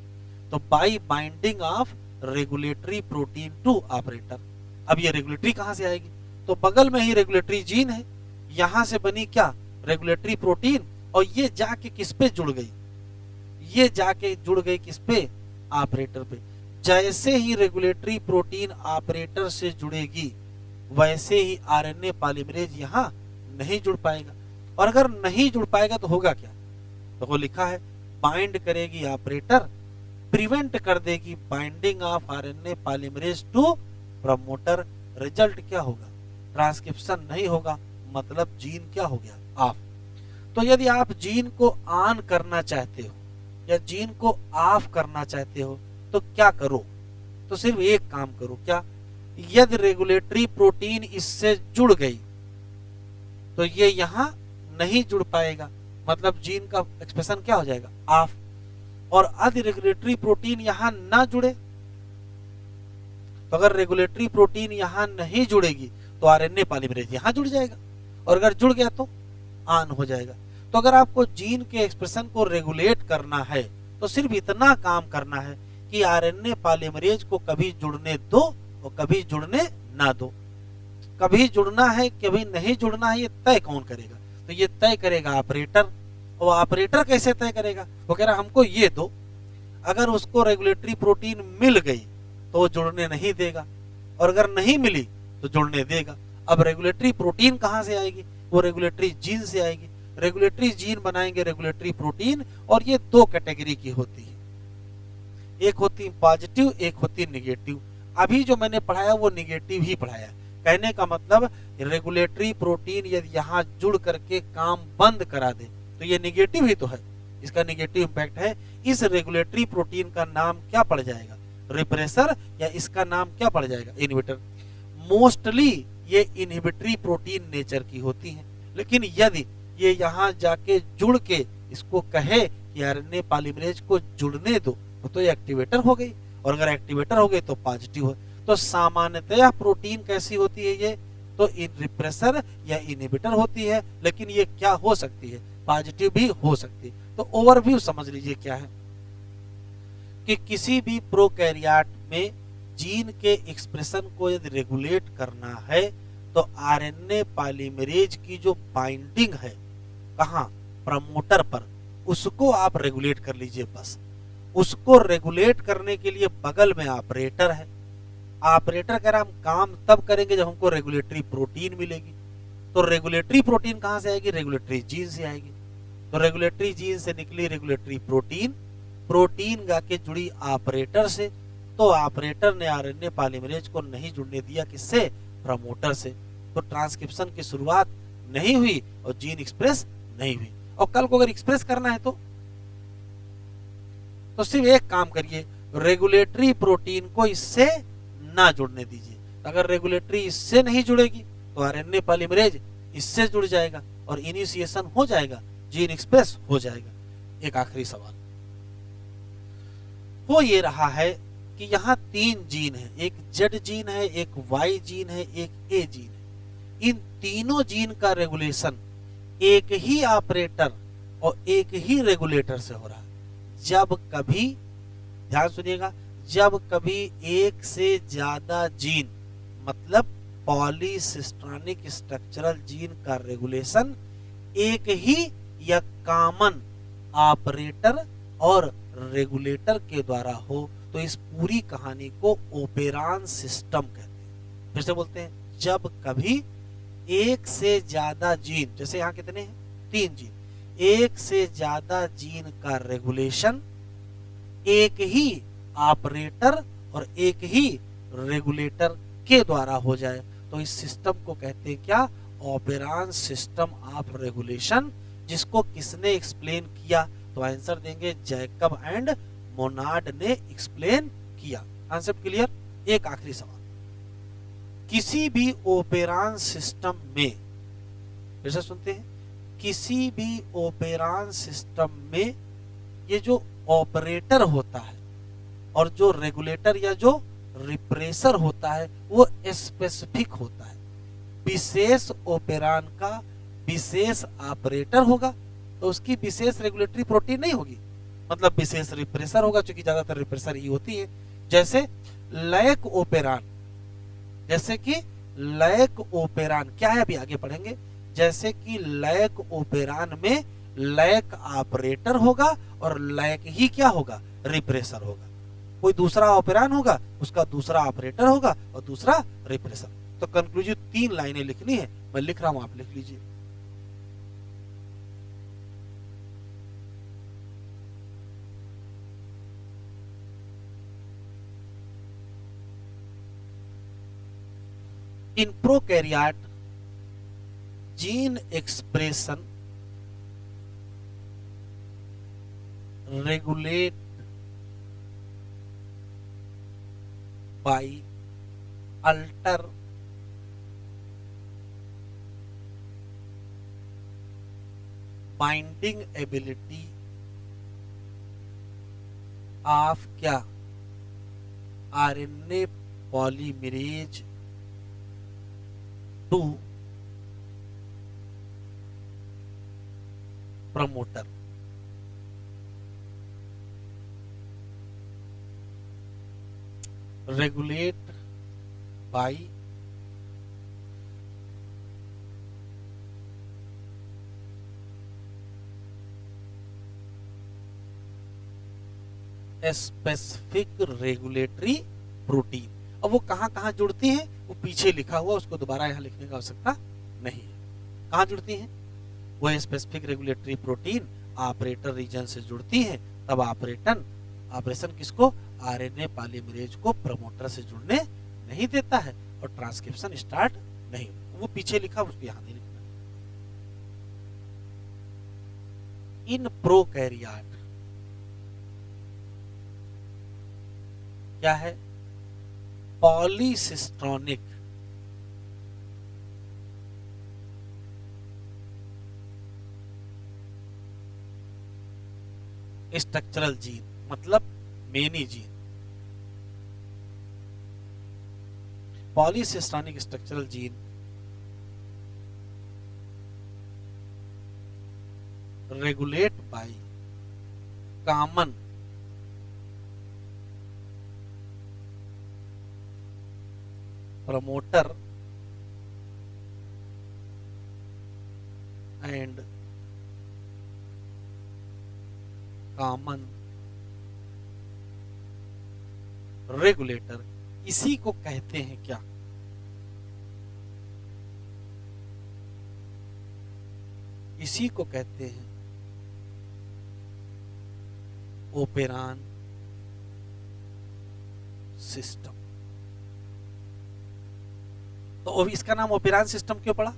तो by binding of regulatory protein to operator. अब ये रेगुलेटरी कहां से आएगी, तो बगल में ही रेगुलेटरी जीन है, यहां से बनी क्या, रेगुलेटरी प्रोटीन, और ये जाके किस पे जुड़ गई, ये जाके जुड़ गई किस पे, ऑपरेटर पे। जैसे ही रेगुलेटरी प्रोटीन ऑपरेटर से जुड़ेगी, वैसे ही आरएनए पॉलीमरेज यहां नहीं जुड़ पाएगा। और अगर नहीं जुड़ पाएगा तो होगा क्या, तो वो लिखा है बाइंड करेगी ऑपरेटर, प्रिवेंट कर देगी binding of RNA polymerase to promoter. Result क्या होगा, ट्रांसक्रिप्शन नहीं होगा, मतलब जीन क्या हो गया, ऑफ। तो यदि आप जीन को ऑन करना चाहते हो या जीन को ऑफ करना चाहते हो, तो क्या करो, तो सिर्फ एक काम करो, क्या, यदि रेगुलेटरी प्रोटीन इससे जुड़ गई तो ये यहां नहीं जुड़ पाएगा, मतलब जीन का एक्सप्रेशन क्या हो जाएगा, ऑफ। और यदि रेगुलेटरी प्रोटीन यहां ना जुड़े, तो अगर रेगुलेटरी प्रोटीन यहां नहीं जुड़ेगी तो आरएनए पॉलीमरेज यहां जुड़ जाएगा, और अगर जुड़ गया तो ऑन हो जाएगा। तो अगर आपको जीन के एक्सप्रेशन को रेगुलेट करना है, तो सिर्फ इतना काम करना है कि आरएनए पॉलीमरेज को कभी जुड़ने दो और कभी जुड़ने ना दो। कभी जुड़ना है कभी नहीं जुड़ना है, ये तय कौन करेगा, तो ये तय करेगा ऑपरेटर। और ऑपरेटर कैसे तय करेगा, वो कह रहा हमको ये दो, अगर उसको रेगुलेटरी प्रोटीन मिल गई तो वो जुड़ने नहीं देगा, और अगर नहीं मिली तो जुड़ने देगा। अब रेगुलेटरी प्रोटीन कहां से आएगी, वो रेगुलेटरी जीन से आएगी। रेगुलेटरी जीन बनाएंगे रेगुलेटरी प्रोटीन, और ये दो कैटेगरी की होती है। एक होती पॉजिटिव, एक होती निगेटिव। अभी जो मैंने पढ़ाया वो निगेटिव ही पढ़ाया। कहने का मतलब रेगुलेटरी प्रोटीन यदि यहाँ जुड़ करके काम बंद करा दे तो ये निगेटिव ही तो है, इसका निगेटिव इंपैक्ट है। इस रेगुलेटरी प्रोटीन का नाम क्या पड़ जाएगा, रिप्रेसर, या इसका नाम क्या पड़ जाएगा, इनहिबिटर। मोस्टली ये इनहिबिटरी प्रोटीन नेचर की होती है, लेकिन यदि ये यहाँ जाके जुड़ के इसको कहे कि आरएनए पॉलीमरेज को जुड़ने दो तो ये एक्टिवेटर हो गई, और अगर एक्टिवेटर हो गई तो पॉजिटिव है। तो सामान्यतया प्रोटीन कैसी होती है, ये तो रिप्रेसर या इनहिबिटर होती है, लेकिन ये क्या हो सकती है, पॉजिटिव भी हो सकती है। तो ओवरव्यू समझ लीजिए क्या है कि किसी भी प्रोकैरियोट में जीन के एक्सप्रेशन को यदि रेगुलेट करना है तो आरएनए पॉलीमरेज की जो बाइंडिंग है कहाँ, प्रमोटर पर, उसको आप रेगुलेट कर लीजिए बस। उसको रेगुलेट करने के लिए बगल में ऑपरेटर है। ऑपरेटर कह रहा हम काम तब करेंगे जब हमको रेगुलेटरी प्रोटीन मिलेगी। तो रेगुलेटरी प्रोटीन कहां से आएगी, रेगुलेटरी जीन से आएगी। तो रेगुलेटरी जीन से निकली रेगुलेटरी प्रोटीन, प्रोटीन जाके जुड़ी ऑपरेटर से, तो ऑपरेटर ने आरएनए पॉलीमरेज को नहीं जुड़ने दिया, किससे, प्रमोटर से। तो ट्रांसक्रिप्शन की शुरुआत नहीं हुई और जीन एक्सप्रेस नहीं हुई। और कल को अगर एक्सप्रेस करना है तो सिर्फ एक काम करिए, रेगुलेटरी प्रोटीन को इससे ना जुड़ने दीजिए। अगर रेगुलेटरी इससे नहीं जुड़ेगी तो आरएनए पॉलीमरेज इससे जुड़ जाएगा और इनिशिएशन हो जाएगा, जीन एक्सप्रेस हो जाएगा। एक आखिरी सवाल वो ये रहा है कि यहाँ 3 जीन है, एक जेड जीन है, एक वाई जीन है, एक ए जीन है। इन तीनों जीन का रेगुलेशन एक ही ऑपरेटर और एक ही रेगुलेटर से हो रहा है। जब कभी, ध्यान सुनिएगा, जब कभी एक से ज्यादा जीन मतलब पॉलीसिस्ट्रॉनिक स्ट्रक्चरल जीन का रेगुलेशन एक ही या कॉमन ऑपरेटर और रेगुलेटर के द्वारा हो तो इस पूरी कहानी को ओपेरॉन सिस्टम कहते हैं। फिर से बोलते हैं, जब कभी एक से ज्यादा जीन, जैसे यहाँ कितने हैं, 3 जीन, एक से ज्यादा जीन का रेगुलेशन एक ही ऑपरेटर और एक ही रेगुलेटर के द्वारा हो जाए तो इस सिस्टम को कहते हैं क्या, ओपेरॉन सिस्टम ऑफ रेगुलेशन। जिसको किसने एक्सप्लेन किया, तो आंसर देंगे जैकब एंड मोनार्ड ने एक्सप्लेन किया। Concept clear. एक आखिरी सवाल, किसी भी ओपेरॉन सिस्टम में, फिर से सुनते हैं, किसी भी ओपेरॉन सिस्टम में ये जो ऑपरेटर होता है और जो रेगुलेटर या जो रिप्रेसर होता है वो स्पेसिफिक होता है। विशेष ओपेरॉन का विशेष ऑपरेटर होगा तो उसकी विशेष रेगुलेटरी प्रोटीन नहीं होगी, मतलब विशेष रिप्रेसर होगा, क्योंकि ज्यादातर रिप्रेसर ही होती है। जैसे लैक ओपेरॉन, जैसे कि लैक ओपेरॉन क्या है, अभी आगे पढ़ेंगे। जैसे कि लैक ओपेरॉन में लैक ऑपरेटर होगा और लैक ही क्या होगा, रिप्रेसर होगा। कोई दूसरा ऑपरेरॉन होगा, उसका दूसरा ऑपरेटर होगा और दूसरा रिप्रेसर। तो कंक्लूजिव 3 लाइनें लिखनी है, मैं लिख रहा हूं, आप लिख लीजिए। In prokaryote gene expression regulate by alter binding ability of क्या, RNA polymerase to promoter। regulate by specific regulatory protein. अब वो कहां कहां जुड़ती हैं वो पीछे लिखा हुआ, उसको दोबारा यहां लिखने का आवश्यकता नहीं है। कहां जुड़ती हैं, वो specific regulatory protein operator region से जुड़ती है, तब ऑपरेशन किसको, आरएनए पॉलीमरेज को प्रमोटर से जुड़ने नहीं देता है और ट्रांसक्रिप्शन स्टार्ट नहीं, वो पीछे लिखा उसको यहां नहीं लिखना। इन प्रोकैरियोट क्या है? पॉलीसिस्ट्रोनिक स्ट्रक्चरल जीन, मतलब many gene, polycistronic structural gene regulate by common promoter and common regulator, इसी को कहते हैं क्या? इसी को कहते हैं ओपेरान सिस्टम। तो अब इसका नाम ओपेरान सिस्टम क्यों पड़ा?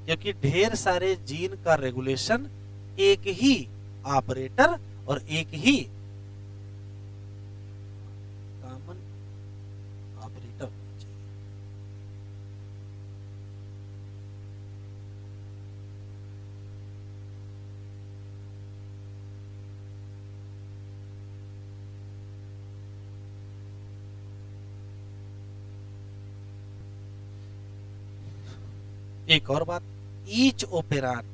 क्योंकि ढेर सारे जीन का रेगुलेशन एक ही ऑपरेटर और एक ही कॉमन ऑपरेटर होना चाहिए। एक और बात, each operon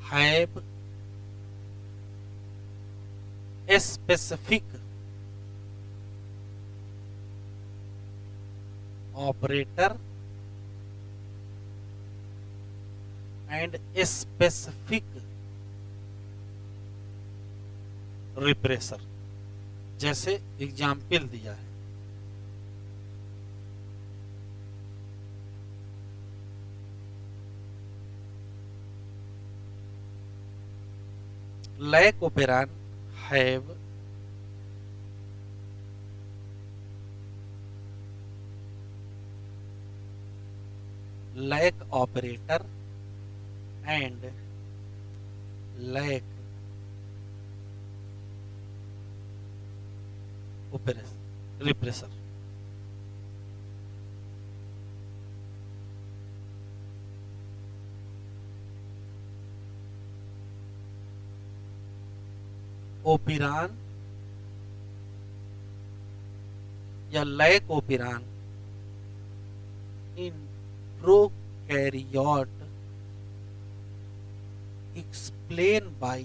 have a specific operator and a specific repressor. जैसे एग्जाम्पल दिया है, like operon have like operator and like repressor। Operon या lac operon in prokaryote explain by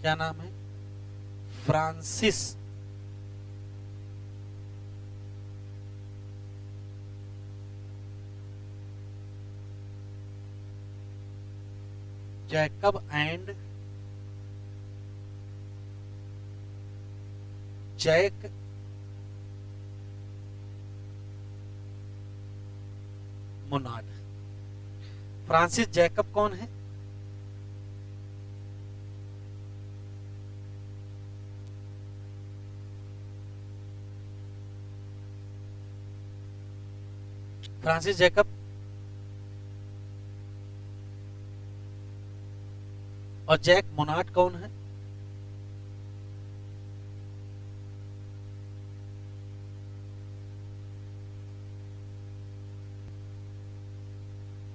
क्या नाम है? Francis Jacob and Jacques Monod. Francis Jacob कौन है? Francis Jacob और जैक मोनाट कौन है?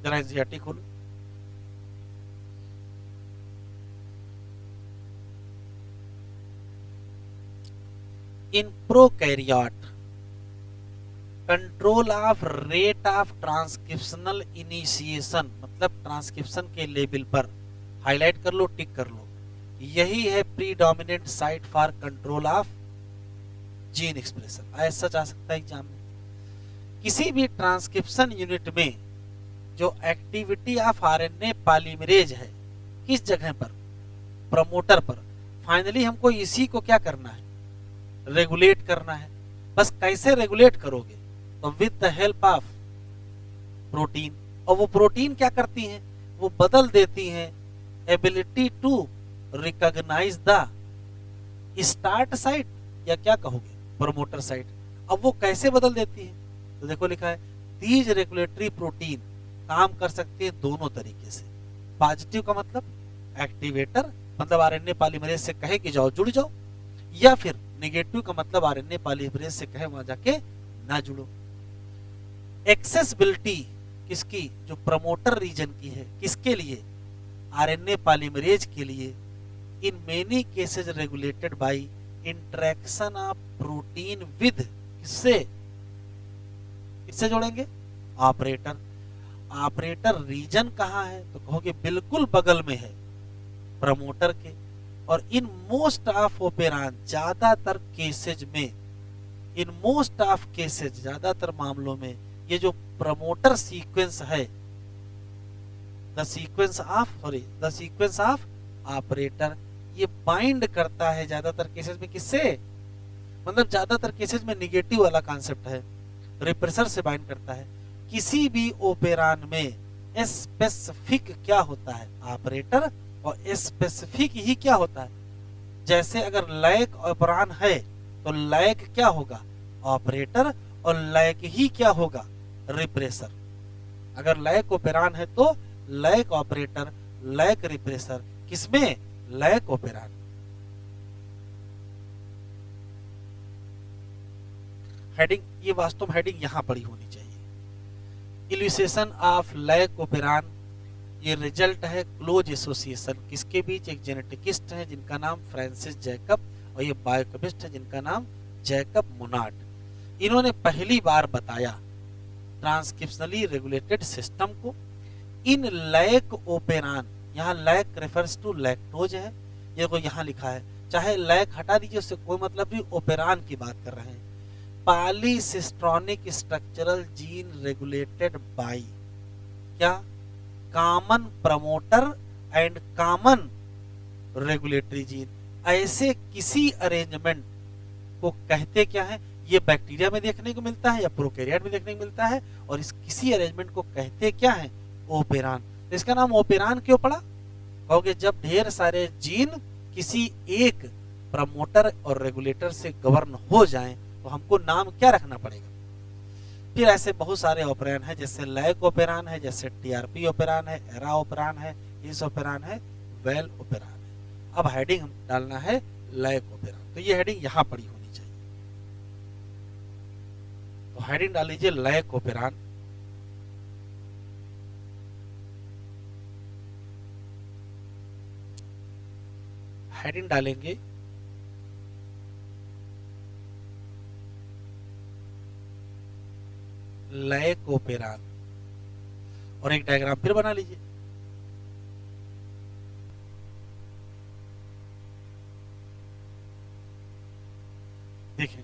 जरा एनसीईआरटी खोलो। In prokaryote control of rate of transcriptional initiation, मतलब ट्रांसक्रिप्शन के लेवल पर हाईलाइट कर लो, टिक कर लो, यही है predominant site for control of gene expression. ऐसा जा सकता है एग्जाम में। किसी भी ट्रांसक्रिप्शन यूनिट में जो एक्टिविटी ऑफ आरएनए पॉलीमरेज है, किस जगह पर? प्रमोटर पर। फाइनली हमको इसी को क्या करना है? रेगुलेट करना है। बस कैसे रेगुलेट करोगे, तो with the help of protein. और वो प्रोटीन क्या करती हैं, वो बदल देती हैं ability to recognise the start site, या क्या कहोगे प्रोमोटर साइट। अब वो कैसे बदल देती है, तो देखो लिखा है दीज रेगुलेटरी प्रोटीन काम कर सकते हैं दोनों तरीके से। पॉजिटिव का मतलब एक्टिवेटर, मतलब आरएनए पॉलीमरेज से कहे कि जाओ जुड़ जाओ, या फिर नेगेटिव का मतलब आरएनए पॉलीमरेज से कहे वहां जाके ना जुड़ो। एक्सेसिबिलिटी किसकी, जो प्रमोटर रीजन की है, किसके लिए, आरएनए पॉलीमरेज के लिए। In many cases regulated by interaction of protein with, किससे, किससे जोड़ेंगे, ऑपरेटर। ऑपरेटर रीजन कहां है, तो कहोगे बिल्कुल बगल में है प्रमोटर के। और इन मोस्ट ऑफ ओपेरान, ज्यादातर केसेज में, इन मोस्ट ऑफ केसेज, ज्यादातर मामलों में ये जो प्रमोटर सीक्वेंस है, द सीक्वेंस ऑफ ऑपरेटर, ये बाइंड करता है ज्यादातर केसेस में किससे, मतलब ज्यादातर केसेस में निगेटिव वाला कॉन्सेप्ट है, रिप्रेसर से बाइंड करता है। किसी भी ओपेरान में स्पेसिफिक क्या होता है, ऑपरेटर, और स्पेसिफिक ही क्या होता है, जैसे अगर लैक ओपेरान है तो लैक क्या होगा, ऑपरेटर, और लैक ही क्या होगा, रिप्रेसर। अगर लैक ओपेरान है तो लैक ऑपरेटर, लैक रिप्रेसर, किसमें, लैक ओपेरान। हेडिंग, ये वास्तव में हेडिंग यहां पड़ी होनी चाहिए। इल्यूस्ट्रेशन ऑफ लैक ओपेरान, ये रिजल्ट है क्लोज एसोसिएशन किसके बीच, एक जेनेटिकिस्ट है जिनका नाम फ्रांसिस जैकब, और ये बायोकेमिस्ट है जिनका नाम जैकब मोनार्ड। इन्होंने पहली बार बताया ट्रांसक्रिप्शनली रेगुलेटेड सिस्टम को इन लैक ओपेरान, यहाँ लैक रेफर्स टू लैक्टोज है, ये को यहाँ लिखा है, चाहे लैक हटा दीजिए उससे कोई मतलब नहीं, ओपेरान की बात कर रहे हैं। Polycistronic structural gene regulated by क्या, common promoter and common regulatory gene. ऐसे किसी अरेंजमेंट को कहते क्या है, ये बैक्टीरिया में देखने को मिलता है या प्रोकैरियोट में देखने को मिलता है, और इस किसी अरेंजमेंट को कहते क्या है, ओपेरान। तो इसका नाम ओपेरान क्यों पड़ा, कहोगे जब ढेर सारे जीन किसी एक प्रमोटर और रेगुलेटर से गवर्न हो जाएं तो हमको नाम क्या रखना पड़ेगा। फिर ऐसे बहुत सारे ओपेरान है, जैसे लैक ओपेरान है, जैसे टीआरपी ओपेरान है, एरा ओपेरान है, इस ओपेरान है, वेल ओपेरान है। अब हेडिंग हम डालना है लैक ओपेरान, तो ये हेडिंग यहां पड़ी होनी चाहिए। तो हेडिंग डाल लीजिए लैक ओपेरान। हेडिंग डालेंगे लैक ओपेरान, और एक डायग्राम फिर बना लीजिए। देखें,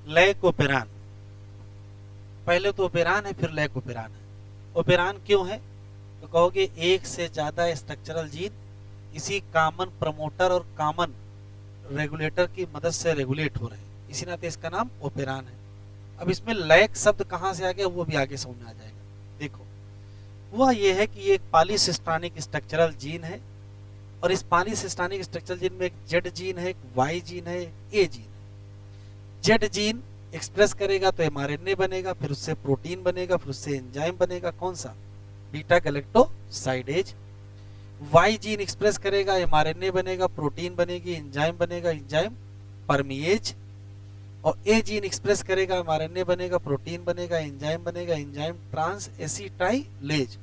लैक ओपेरान, पहले तो ओपेरान है फिर लैक ओपेरान है। ओपेरान क्यों है, तो कहोगे एक से ज्यादा स्ट्रक्चरल जीन इसी कॉमन प्रमोटर और कॉमन रेगुलेटर की मदद से रेगुलेट हो रहे हैं, इसी नाते इसका नाम ओपेरान है। अब इसमें लैक शब्द कहां से आ गया वो भी आगे समझ में आ जाएगा। देखो, हुआ ये है कि ये एक पॉलीसिस्ट्रॉनिक स्ट्रक्चरल जीन है, और इस पॉलीसिस्ट्रॉनिक स्ट्रक्चरल जीन में एक जेड जीन है, एक वाई जीन है, एक ए जीन है। जेड जीन एक्सप्रेस करेगा तो एमआरएनए बनेगा, फिर उससे प्रोटीन बनेगा, फिर उससे एंजाइम बनेगा, कौन सा, beta galactosidase. Y gene express करेगा, एमआरएनए बनेगा, प्रोटीन बनेगी, एंजाइम बनेगा, एंजाइम परमिएज। और ए जीन एक्सप्रेस करेगा, एमआरएनए बनेगा, प्रोटीन बनेगा, एंजाइम बनेगा, एंजाइम ट्रांस एसिटाइलेज।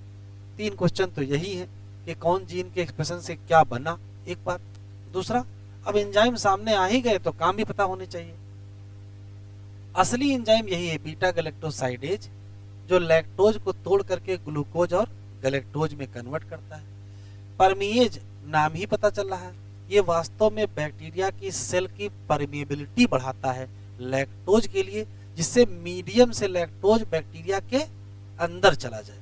3 क्वेश्चन तो यही है कि कौन जीन के एक्सप्रेशन से क्या बना, एक बात। दूसरा, अब एंजाइम सामने आ ही गए तो काम भी पता होने चाहिए। असली एंजाइम यही है, बीटा गैलेक्टोसाइडेज, जो लैक्टोज को तोड़ करके ग्लूकोज और गैलेक्टोज में कन्वर्ट करता है। परमिएज नाम ही पता चल रहा है, ये वास्तव में बैक्टीरिया की सेल की परमिएबिलिटी बढ़ाता है लैक्टोज के लिए, जिससे मीडियम से लैक्टोज बैक्टीरिया के अंदर चला जाए।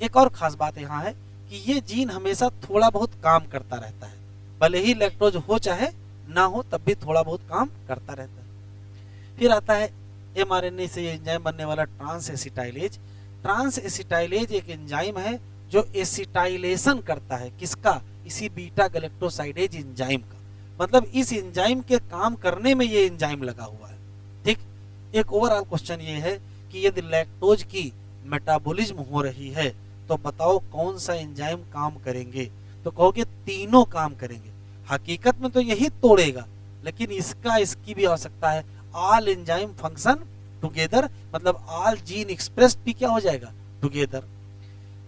एक और खास बात यहाँ है कि ये जीन हमेशा थोड़ा बहुत काम करता रहता है, भले ही लैक्टोज हो चाहे ना हो तब भी थोड़ा बहुत काम करता रहता है। फिर आता है mRNA से एंजाइम बनने वाला ट्रांस एसिटाइलेज। ट्रांस एसिटाइलेज एक एंजाइम है जो एसिटाइलेशन करता है, किसका? इसी बीटा गैलेक्टोसाइडेज एंजाइम का। मतलब इस एंजाइम के काम करने में ये एंजाइम लगा हुआ है। ठीक, एक ओवरऑल क्वेश्चन ये है कि यदि लैक्टोज की मेटाबॉलिज्म हो रही है तो बताओ कौन सा एंजाइम काम करेंगे? तो कहोगे तीनों काम करेंगे। हकीकत में तो यही तोड़ेगा, लेकिन इसकी भी आवश्यकता है। ऑल एंजाइम फंक्शन टुगेदर, मतलब ऑल जीन एक्सप्रेस भी क्या हो जाएगा? टुगेदर।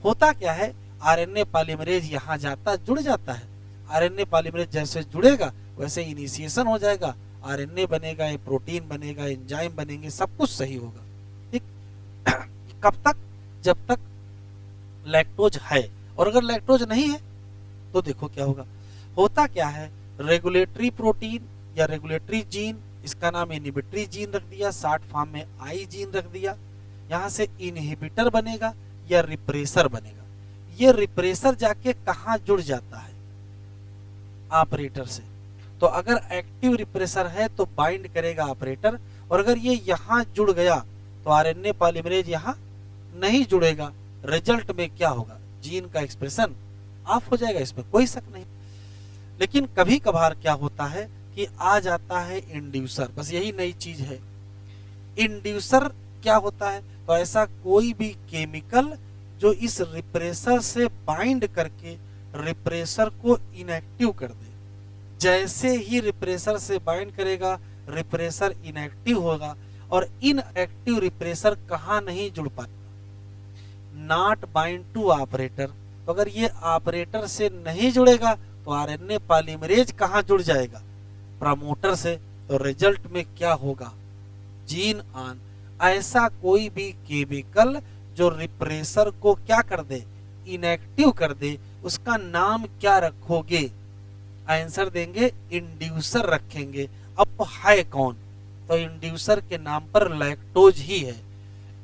होता क्या है, आरएनए पॉलीमरेज यहाँ जाता जुड़ जाता है। आरएनए पॉलीमरेज जैसे जुड़ेगा वैसे इनिशिएशन हो जाएगा, आरएनए बनेगा, ये प्रोटीन बनेगा, एंजाइम बनेंगे, सब कुछ सही होगा। ठीक, कब तक? जब तक लैक्टोज है। और अगर लैक्टोज नहीं है तो देखो क्या होगा। होता क्या है, रेगुलेटरी प्रोटीन या रेगुलेटरी जीन, इसका नाम इनहिबिटरी जीन रख दिया, शॉर्ट फॉर्म में आई जीन रख दिया। यहाँ से इनहिबिटर बनेगा या रिप्रेसर बनेगा। ये रिप्रेसर जाके कहाँ जुड़ जाता है? ऑपरेटर से। तो अगर एक्टिव रिप्रेसर है तो बाइंड करेगा ऑपरेटर, और अगर ये यहाँ जुड़ गया तो आरएनए पॉलीमरेज यहाँ नहीं जुड़ेगा। रिजल्ट में क्या होगा? जीन का एक्सप्रेशन ऑफ हो जाएगा, इसमें कोई शक नहीं। लेकिन कभी कभार क्या होता है कि आ जाता है इंड्यूसर, बस यही नई चीज है। इंड्यूसर क्या होता है? तो ऐसा कोई भी केमिकल जो इस रिप्रेसर से बाइंड करके रिप्रेसर को इनएक्टिव कर दे। जैसे ही रिप्रेसर से बाइंड करेगा रिप्रेसर इनएक्टिव होगा, और इनएक्टिव रिप्रेसर कहाँ नहीं जुड़ पाएगा? Not bind to operator. तो अगर ये ऑपरेटर से नहीं जुड़ेगा तो आरएनए पॉलीमरेज कहाँ जुड़ जाएगा? प्रमोटर से। तो रिजल्ट में क्या होगा? Gene on. ऐसा कोई भी केमिकल जो रिप्रेसर को क्या कर दे? इनएक्टिव कर दे, उसका नाम क्या रखोगे? आंसर देंगे इंड्यूसर रखेंगे। अब वो है कौन? तो इंड्यूसर के नाम पर लैक्टोज ही है।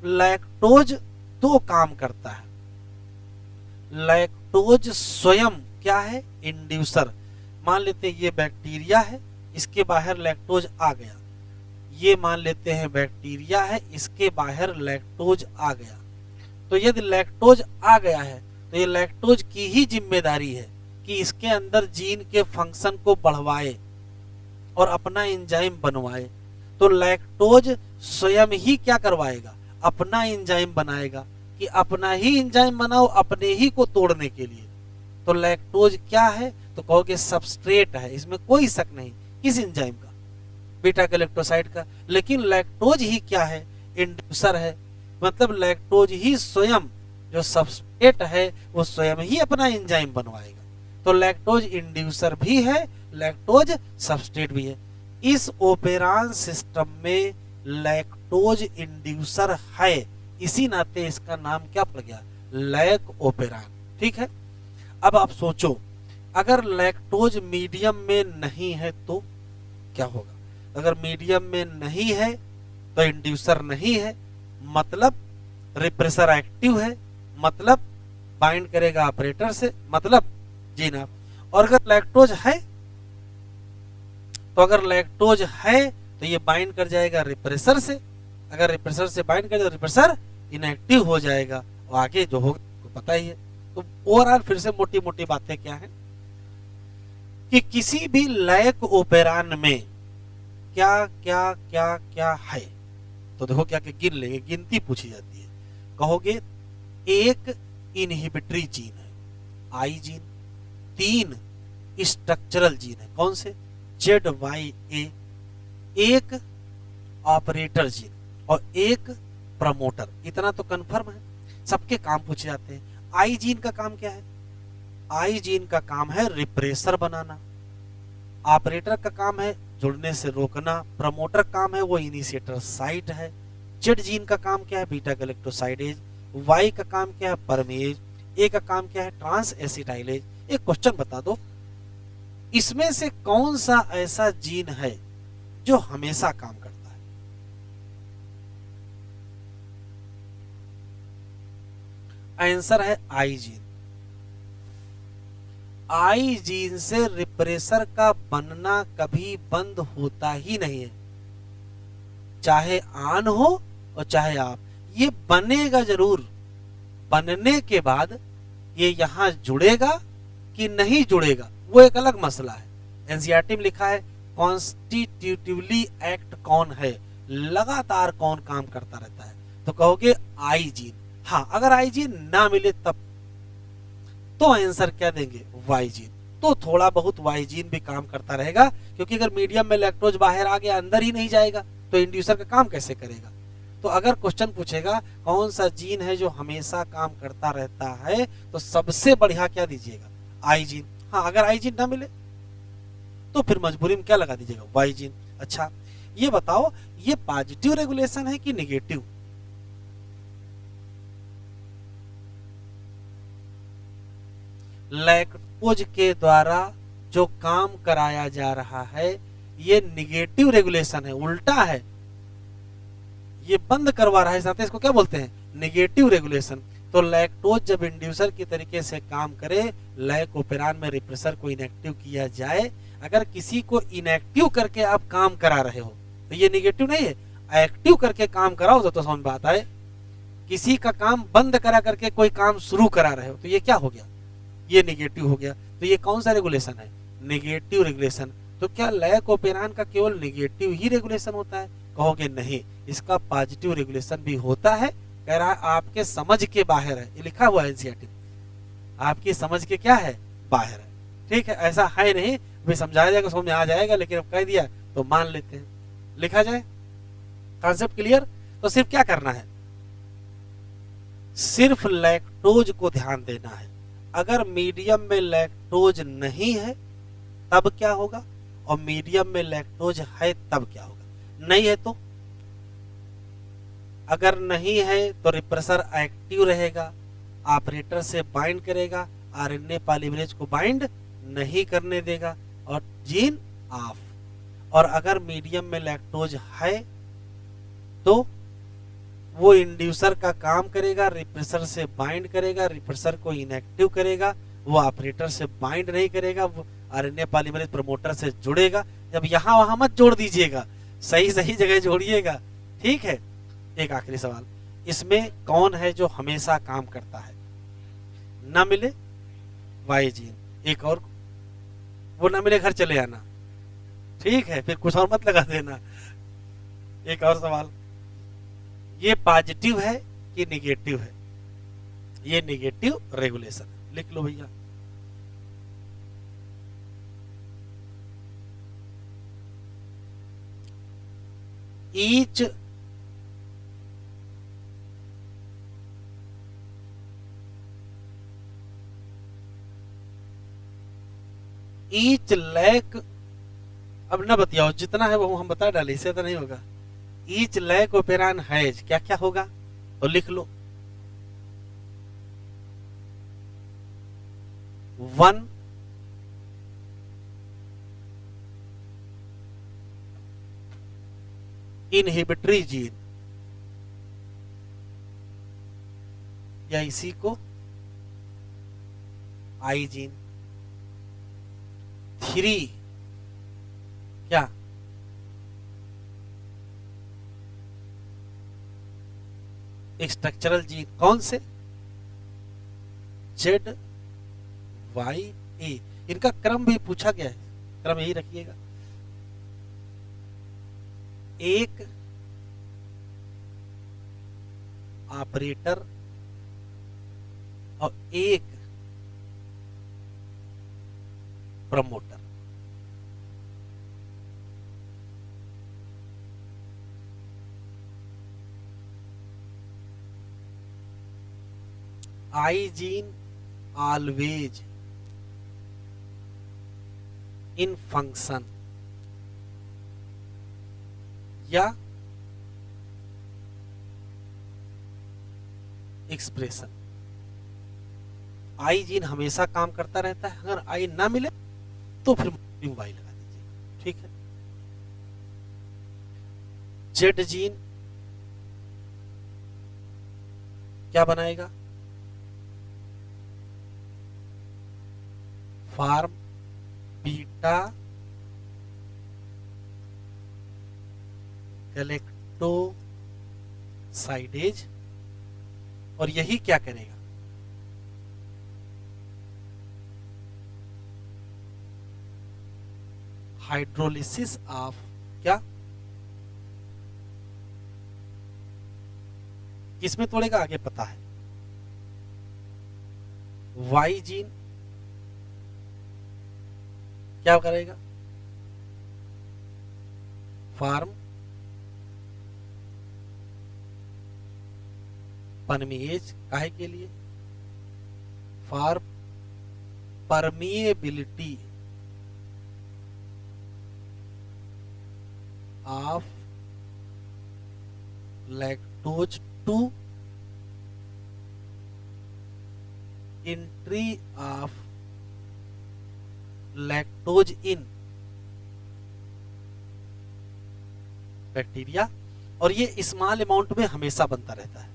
लैक्टोज दो काम करता है। लैक्टोज स्वयं क्या है? इंड्यूसर। मान लेते हैं ये बैक्टीरिया है, इसके बाहर लैक्टोज आ गया। ये मान लेते हैं बैक्टीरिया है, इसके बाहर लैक्टोज आ गया। तो यदि लैक्टोज आ गया है तो ये लैक्टोज की ही जिम्मेदारी है कि इसके अंदर जीन के फंक्शन को बढ़वाए और अपना एंजाइम बनवाए। तो लैक्टोज स्वयं ही क्या करवाएगा? अपना एंजाइम बनाएगा, कि अपना ही एंजाइम बनाओ अपने ही को तोड़ने के लिए। तो लैक्टोज क्या है? तो कहोगे सबस्ट्रेट है, इसमें कोई शक नहीं। किस एंजाइम का? बीटा गैलेक्टोसाइड का। लेकिन लैक्टोज ही क्या है? इंड्यूसर है। मतलब लैक्टोज ही स्वयं जो सबस्ट्रेट है वो स्वयं ही अपना एंजाइम बनवाएगा। तो लैक्टोज इंड्यूसर भी है, लैक्टोज सबस्ट्रेट भी है। इस ओपेरान सिस्टम में लैक्टोज इंड्यूसर है, इसी नाते इसका नाम क्या पड़ गया? Lac operon. ठीक है, अब आप सोचो अगर लैक्टोज मीडियम में नहीं है तो क्या होगा? अगर मीडियम में नहीं है तो इंड्यूसर नहीं है, मतलब रिप्रेसर एक्टिव है, मतलब बाइंड करेगा ऑपरेटर से, मतलब जी ना। और अगर लैक्टोज है तो अगर लैक्टोज है तो ये बाइंड कर जाएगा रिप्रेसर से। अगर रिप्रेसर से बाइंड कर तो रिप्रेसर इनएक्टिव हो जाएगा, और आगे जो होगा तो पता ही है। तो ओवरऑल फिर से मोटी मोटी बातें क्या है कि किसी भी लैक ओपेरान में क्या क्या क्या क्या है? तो देखो क्या क्या गिन लेंगे, गिनती पूछी जाती है। कहोगे एक इनहिबिटरी जीन है, आई जीन। 3 स्ट्रक्चरल जीन है, कौन से? ZYA। एक ऑपरेटर जीन और एक प्रमोटर। इतना तो कंफर्म है, सबके काम पूछे जाते हैं। आई जीन का काम क्या है? आई जीन का काम है रिप्रेसर बनाना। ऑपरेटर का काम है जुड़ने से रोकना। प्रमोटर काम है वो इनिशिएटर साइट है। जेड जीन का काम क्या है? Beta galactosidase. वाई का काम क्या है? परमेज। ए का काम क्या है? Trans acetylase. एक क्वेश्चन बता दो, इसमें से कौन सा ऐसा जीन है जो हमेशा काम करता है? आंसर है आई जीन। आई जीन से रिप्रेसर का बनना कभी बंद होता ही नहीं है, चाहे ऑन हो और चाहे ऑफ, ये बनेगा जरूर। बनने के बाद ये यहां जुड़ेगा कि नहीं जुड़ेगा वो एक अलग मसला है। एनसीईआरटी में लिखा है कॉन्स्टिट्यूटिवली एक्ट कौन है, लगातार कौन काम करता रहता है, तो कहोगे आई जीन। हाँ, अगर आई जीन ना मिले तब तो आंसर क्या देंगे, वाई जीन। तो थोड़ा बहुत वाई जीन भी काम करता रहेगा, क्योंकि अगर मीडियम में लैक्टोज बाहर आ गया, अंदर ही नहीं जाएगा, तो इंड्यूसर का काम कैसे करेगा। तो अगर क्वेश्चन पूछेगा कौन सा जीन है जो हमेशा काम करता रहता है, तो सबसे बढ़िया क्या दीजिएगा, आई जीन। हाँ, अगर आई जीन ना मिले तो फिर मजबूरी में क्या लगा दीजिएगा, वाई जीन। अच्छा, ये बताओ ये पॉजिटिव रेगुलेशन है कि निगेटिव। लैक्टोज के द्वारा जो काम कराया जा रहा है ये निगेटिव रेगुलेशन है, उल्टा है, ये बंद करवा रहा है, साथ इसको क्या बोलते हैं, निगेटिव रेगुलेशन। तो लैक्टोज जब इंड्यूसर की तरीके से काम करे, लैकोपेरान में रिप्रेसर को इनएक्टिव किया जाए, अगर किसी को इनएक्टिव करके आप काम करा रहे हो तो ये निगेटिव नहीं है, एक्टिव करके काम कराओ तो समझ बात आए। किसी का काम बंद करा करके कोई काम शुरू करा रहे हो तो ये क्या हो गया, ये निगेटिव हो गया। तो ये कौन सा रेगुलेशन है, निगेटिव रेगुलेशन। तो क्या लैकोपेरान का केवल निगेटिव ही रेगुलेशन होता है, कहोगे नहीं, इसका पॉजिटिव रेगुलेशन भी होता है। कह रहा है आपके समझ के बाहर है, ये लिखा हुआ है एनसीईआरटी, आपकी समझ के क्या है, बाहर है। ठीक है, ऐसा है नहीं भी समझाया जाएगा समझ में आ जाएगा, लेकिन अब कह दिया तो मान लेते हैं, लिखा जाए। Concept clear. तो सिर्फ क्या करना है, सिर्फ लैक्टोज को ध्यान देना है। अगर मीडियम में लैक्टोज नहीं है तब क्या होगा, और मीडियम में लैक्टोज है तब क्या होगा। नहीं है तो, अगर नहीं है तो रिप्रेसर एक्टिव रहेगा, ऑपरेटर से बाइंड करेगा, आरएनए पॉलीमरेज को बाइंड नहीं करने देगा, और जीन ऑफ। और अगर मीडियम में लैक्टोज है तो वो इंड्यूसर का काम करेगा, रिप्रेसर से बाइंड करेगा, रिप्रेसर को इनएक्टिव करेगा, वो ऑपरेटर से बाइंड नहीं करेगा, वो आरएनए पॉलीमरेज प्रमोटर से जुड़ेगा। जब यहां वहां मत जोड़ दीजिएगा, सही सही जगह जोड़िएगा। ठीक है। एक आखिरी सवाल, इसमें कौन है जो हमेशा काम करता है, ना मिले वाई जीन, एक और वो ना मिले घर चले आना। ठीक है, फिर कुछ और मत लगा देना। एक और सवाल, ये पॉजिटिव है कि निगेटिव है, ये निगेटिव रेगुलेशन, लिख लो भैया। ईच लैक, अब ना बतियाओ, जितना है वो हम बता डाले, इससे तो नहीं होगा। ईच लैकोपेरान हैज क्या क्या होगा, तो लिख लो। 1 इनहिबिटरी जीन, या इसी को आई जीन। 3 क्या, स्ट्रक्चरल जीन, कौन से, जेड वाई ए। इनका क्रम भी पूछा गया है, क्रम यही रखिएगा। एक ऑपरेटर और एक promoter. I gene always in function, या एक्सप्रेशन। आई जीन हमेशा काम करता रहता है, अगर आई ना मिले तो फिर वाई लगा दीजिए। ठीक है। जेड जीन क्या बनाएगा, फार्म बीटा गैलेक्टोसाइडेज, और यही क्या करेगा, हाइड्रोलिसिस ऑफ क्या, किसमें तोड़ेगा आगे पता है, वाई जीन क्या करेगा, फार्म परमिएज, काहे के लिए, for permeability of lactose to entry of lactose in bacteria, और ये स्मॉल अमाउंट में हमेशा बनता रहता है।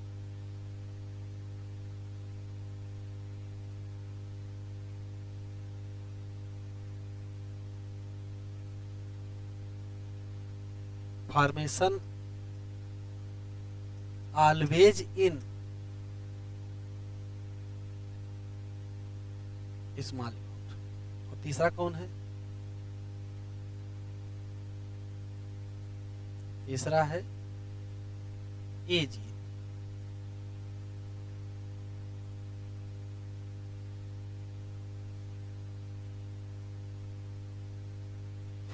Formation always in small amount. और तीसरा कौन है, तीसरा है a gene.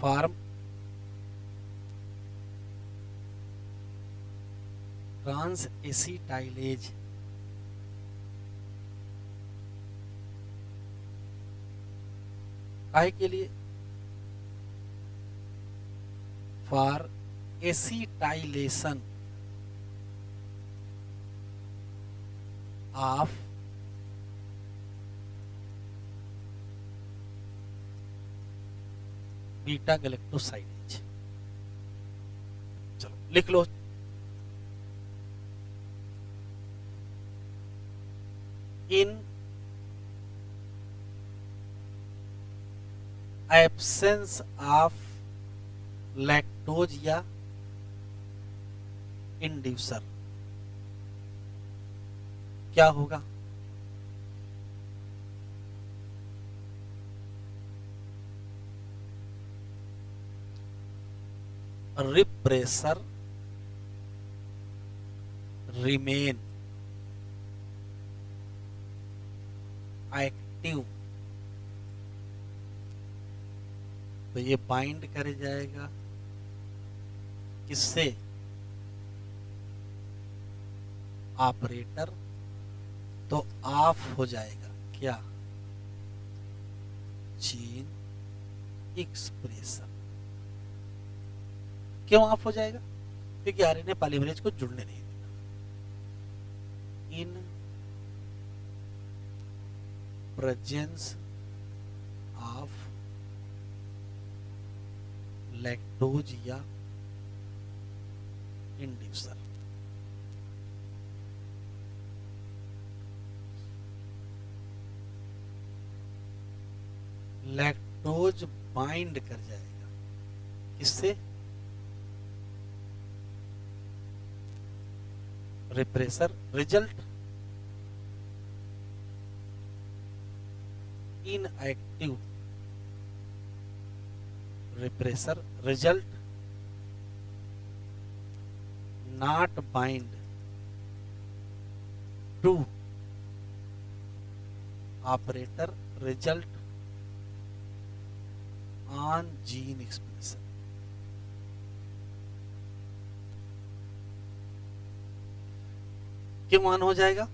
Form transacetylase, काहे के लिए, for acetylation of beta galactosidase. चलो लिख लो, इन एब्सेंस ऑफ लैक्टोज या इंड्यूसर क्या होगा, रिप्रेसर रिमेन एक्टिव, तो ये बाइंड कर जाएगा किससे, ऑपरेटर, तो ऑफ हो जाएगा क्या, जीन एक्सप्रेशन। क्यों ऑफ हो जाएगा, क्योंकि आरएनए पॉलीमरेज को जुड़ने नहीं देगा। इन प्रेजेंस ऑफ लैक्टोज या इंड्यूसर, लैक्टोज बाइंड कर जाएगा किससे, repressor, result inactive repressor, result not bind to operator, result on gene expression. क्यों ऑन हो जाएगा,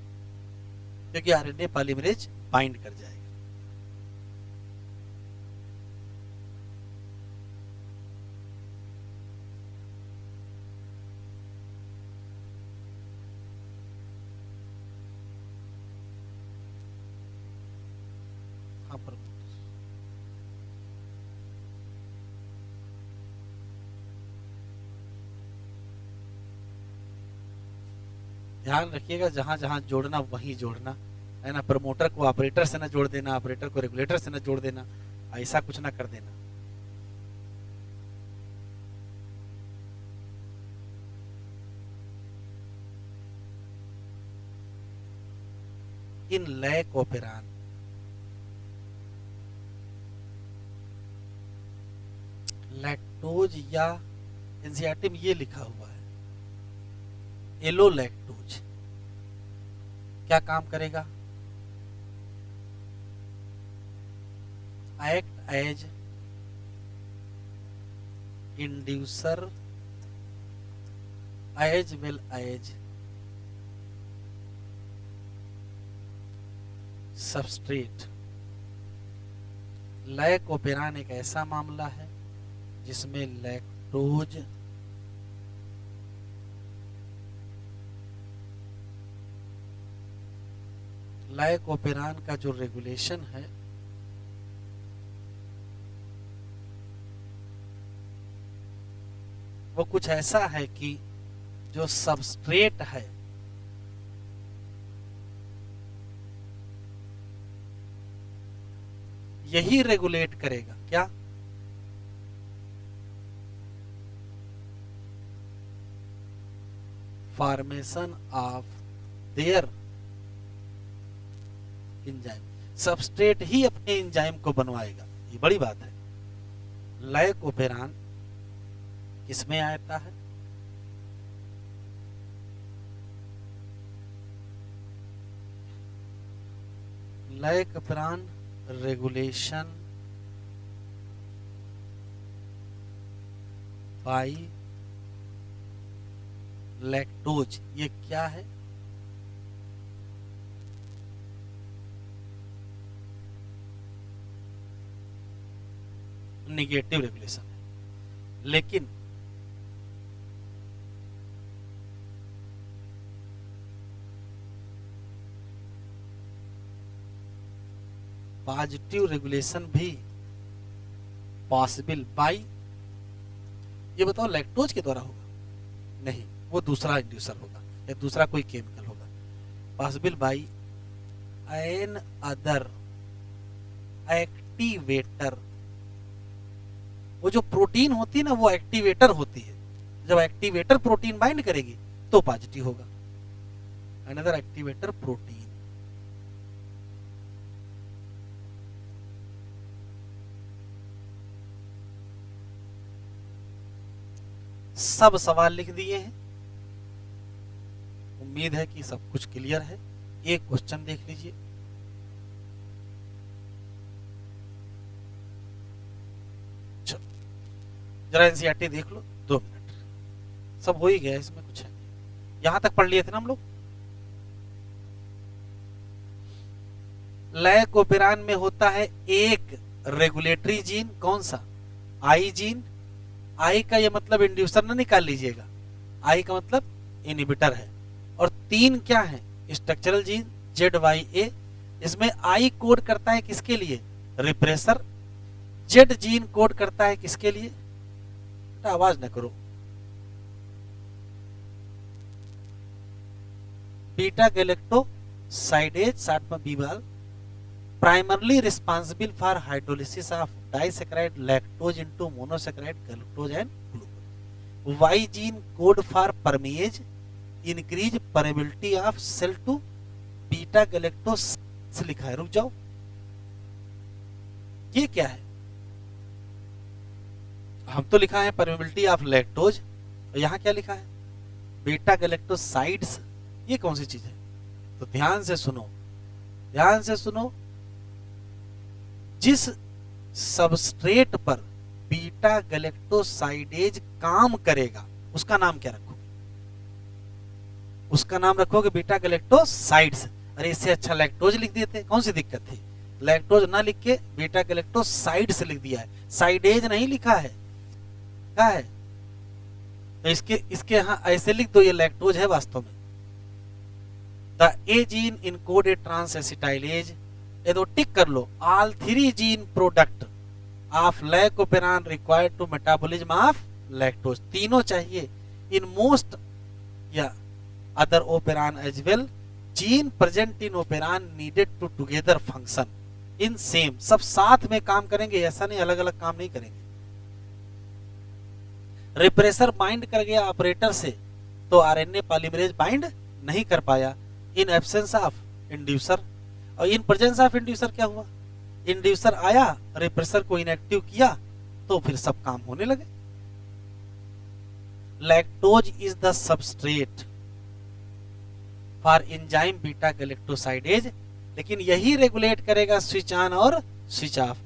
क्योंकि आरएनए पॉलीमरेज बाइंड कर जाएगा। हाँ पर ध्यान रखिएगा, जहां जहां जोड़ना वहीं जोड़ना, है ना, प्रमोटर को ऑपरेटर से ना जोड़ देना, ऑपरेटर को रेगुलेटर से ना जोड़ देना, ऐसा कुछ ना कर देना। इन लैक ओपेरान लैक्टोज या एनसीईआरटी में ये लिखा हुआ है एलो लैक्टोज क्या काम करेगा? Act as inducer as well as substrate. Lac operon एक ऐसा मामला है जिसमें लैक्टोज लैक ओपेरान का जो रेगुलेशन है वो कुछ ऐसा है कि जो सबस्ट्रेट है यही रेगुलेट करेगा क्या? Formation of their enzyme. Substrate ही अपने एंजाइम को बनवाएगा, ये बड़ी बात है। लैक ओपेरान किसमें आता है? Lac operon regulation by lactose, ये क्या है? निगेटिव रेगुलेशन है। लेकिन पॉजिटिव रेगुलेशन भी पॉसिबल बाय, ये बताओ लैक्टोज के द्वारा होगा? नहीं, वो दूसरा इंड्यूसर होगा या दूसरा कोई केमिकल होगा। Possible by an other activator. वो जो प्रोटीन होती है ना वो एक्टिवेटर होती है, जब एक्टिवेटर प्रोटीन बाइंड करेगी तो पॉजिटिव होगा। Another activator protein. सब सवाल लिख दिए हैं, उम्मीद है कि सब कुछ क्लियर है। एक क्वेश्चन देख लीजिए। जरा एनसीईआरटी देख लो, 2 मिनट, सब हो ही गया, इसमें कुछ है। यहां तक पढ़ लिए थे ना हम लोग। लैक ओपेरान में होता है एक रेगुलेटरी जीन, कौन सा? आई जीन। आई का ये मतलब इंड्यूसर ना निकाल लीजिएगा, आई का मतलब इनहिबिटर है। और 3 क्या है? Structural gene ZYA। इसमें आई कोड करता है किसके लिए? रिप्रेसर। जेड जीन कोड करता है किसके लिए? आवाज न करो। बीटा गैलेक्टोसाइडेज, 60 में बीबाल, primarily responsible for hydrolysis of disaccharide lactose into monosaccharide glucose and glucose. Y gene code for permease, increase permeability of cell to beta galactose लिखा है। रुक जाओ, ये क्या है? हम तो लिखा है परमेबिलिटी ऑफ लैक्टोज, और यहां क्या लिखा है? बीटा गैलेक्टोसाइड्स। ये कौन सी चीज है? तो ध्यान से सुनो, ध्यान से सुनो। जिस सबस्ट्रेट पर बीटा गैलेक्टोसाइडेज काम करेगा उसका नाम क्या रखोगे? उसका नाम रखोगे बीटा गैलेक्टोसाइड्स। अरे इससे अच्छा लैक्टोज लिख देते, कौन सी दिक्कत थी? लैक्टोज ना लिख के बीटा गैलेक्टोसाइड्स लिख दिया है, साइडेज नहीं लिखा है। क्या है? तो इसके यहां ऐसे लिख दो, ये लैक्टोज है वास्तव में। The A gene encoded transacetylase, ये दो टिक कर लो। All 3 gene product of lac operon required to metabolism of lactose, तीनों चाहिए इन मोस्ट या other operon as well gene present in operon needed to together function in same, सब साथ में काम करेंगे, ऐसा नहीं अलग अलग काम नहीं करेंगे। रिप्रेसर बाइंड कर गया ऑपरेटर से तो आरएनए पॉलीमरेज बाइंड नहीं कर पाया इन एब्सेंस ऑफ इंड्यूसर, और इन प्रेजेंस ऑफ इंड्यूसर क्या हुआ, इंड्यूसर आया, रिप्रेसर को इनएक्टिव किया, तो फिर सब काम होने लगे। Lactose is the substrate for enzyme beta galactosidase, लेकिन यही रेगुलेट करेगा स्विच ऑन और स्विच ऑफ,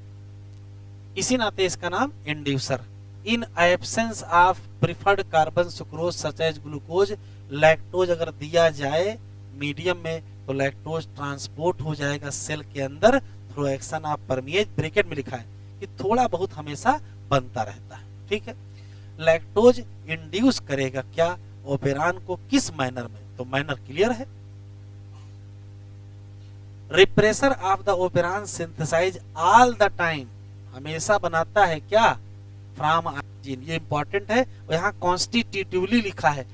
इसी नाते इसका नाम inducer. In absence of preferred carbon sucrose such as glucose, lactose अगर दिया जाए मीडियम में तो लैक्टोज ट्रांसपोर्ट हो जाएगा सेल के अंदर थ्रू एक्शन ऑफ परमिएज, ब्रैकेट में लिखा है कि थोड़ा बहुत हमेशा बनता रहता है, ठीक है। लैक्टोज इंड्यूस करेगा क्या ओपेरान को, किस मैनर में, तो मैनर क्लियर है। Repressor of the operon synthesise all the time, हमेशा बनाता है क्या, फ्रॉम जीन, ये इंपॉर्टेंट है। और यहाँ कॉन्स्टिट्यूटिवली लिखा है,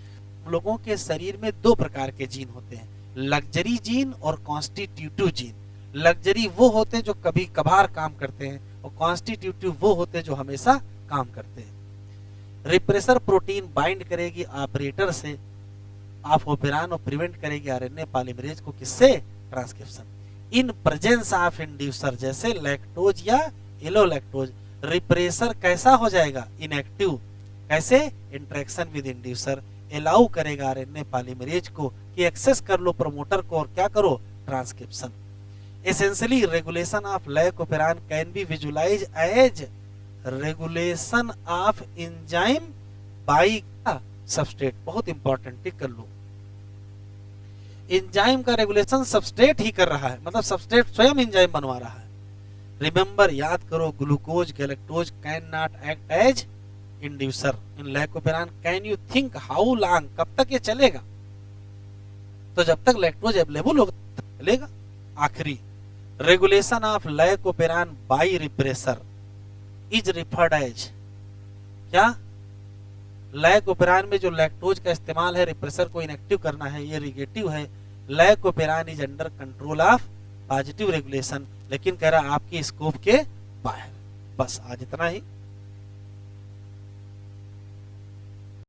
लोगों के शरीर में दो प्रकार के जीन होते हैं, लग्जरी जीन और कॉन्स्टिट्यूटिव जीन। लग्जरी वो होते हैं जो कभी कभार काम करते हैं, और कॉन्स्टिट्यूटिव वो होते हैं जो हमेशा काम करते हैं। रिप्रेसर प्रोटीन बाइंड करेगी ऑपरेटर से ऑफ ओपेरान और प्रिवेंट करेगी आरएनए पॉलीमरेज को, किससे, transcription. In presence of inducer जैसे लैक्टोज या एलोलैक्टोज, रिप्रेसर कैसा हो जाएगा, इनएक्टिव, कैसे, इंटरेक्शन विद इंड्यूसर, अलाउ करेगा आरएनए पॉलीमरेज को कि एक्सेस कर लो प्रमोटर को और क्या करो, transcription. Essentially regulation of lac operon can be visualise as regulation of enzyme by substrate, बहुत इंपॉर्टेंट, टिक कर लो। एंजाइम का रेगुलेशन सबस्ट्रेट ही कर रहा है, मतलब सबस्ट्रेट स्वयं एंजाइम बनवा रहा है। रिमेंबर, याद करो, glucose galactose can not act as inducer in lac operon. Can you think how long, कब तक ये चलेगा, तो जब तक लैक्टोज अवेलेबल होगा चलेगा। आखिरी, regulation of lac operon by repressor is referred as क्या, लैकोपेरान में जो लैक्टोज का इस्तेमाल है रिप्रेसर को इनएक्टिव करना है, ये रिगेटिव है। Lac operon is under control of positive regulation, लेकिन कह रहा आपकी स्कोप के बाहर। बस आज इतना ही।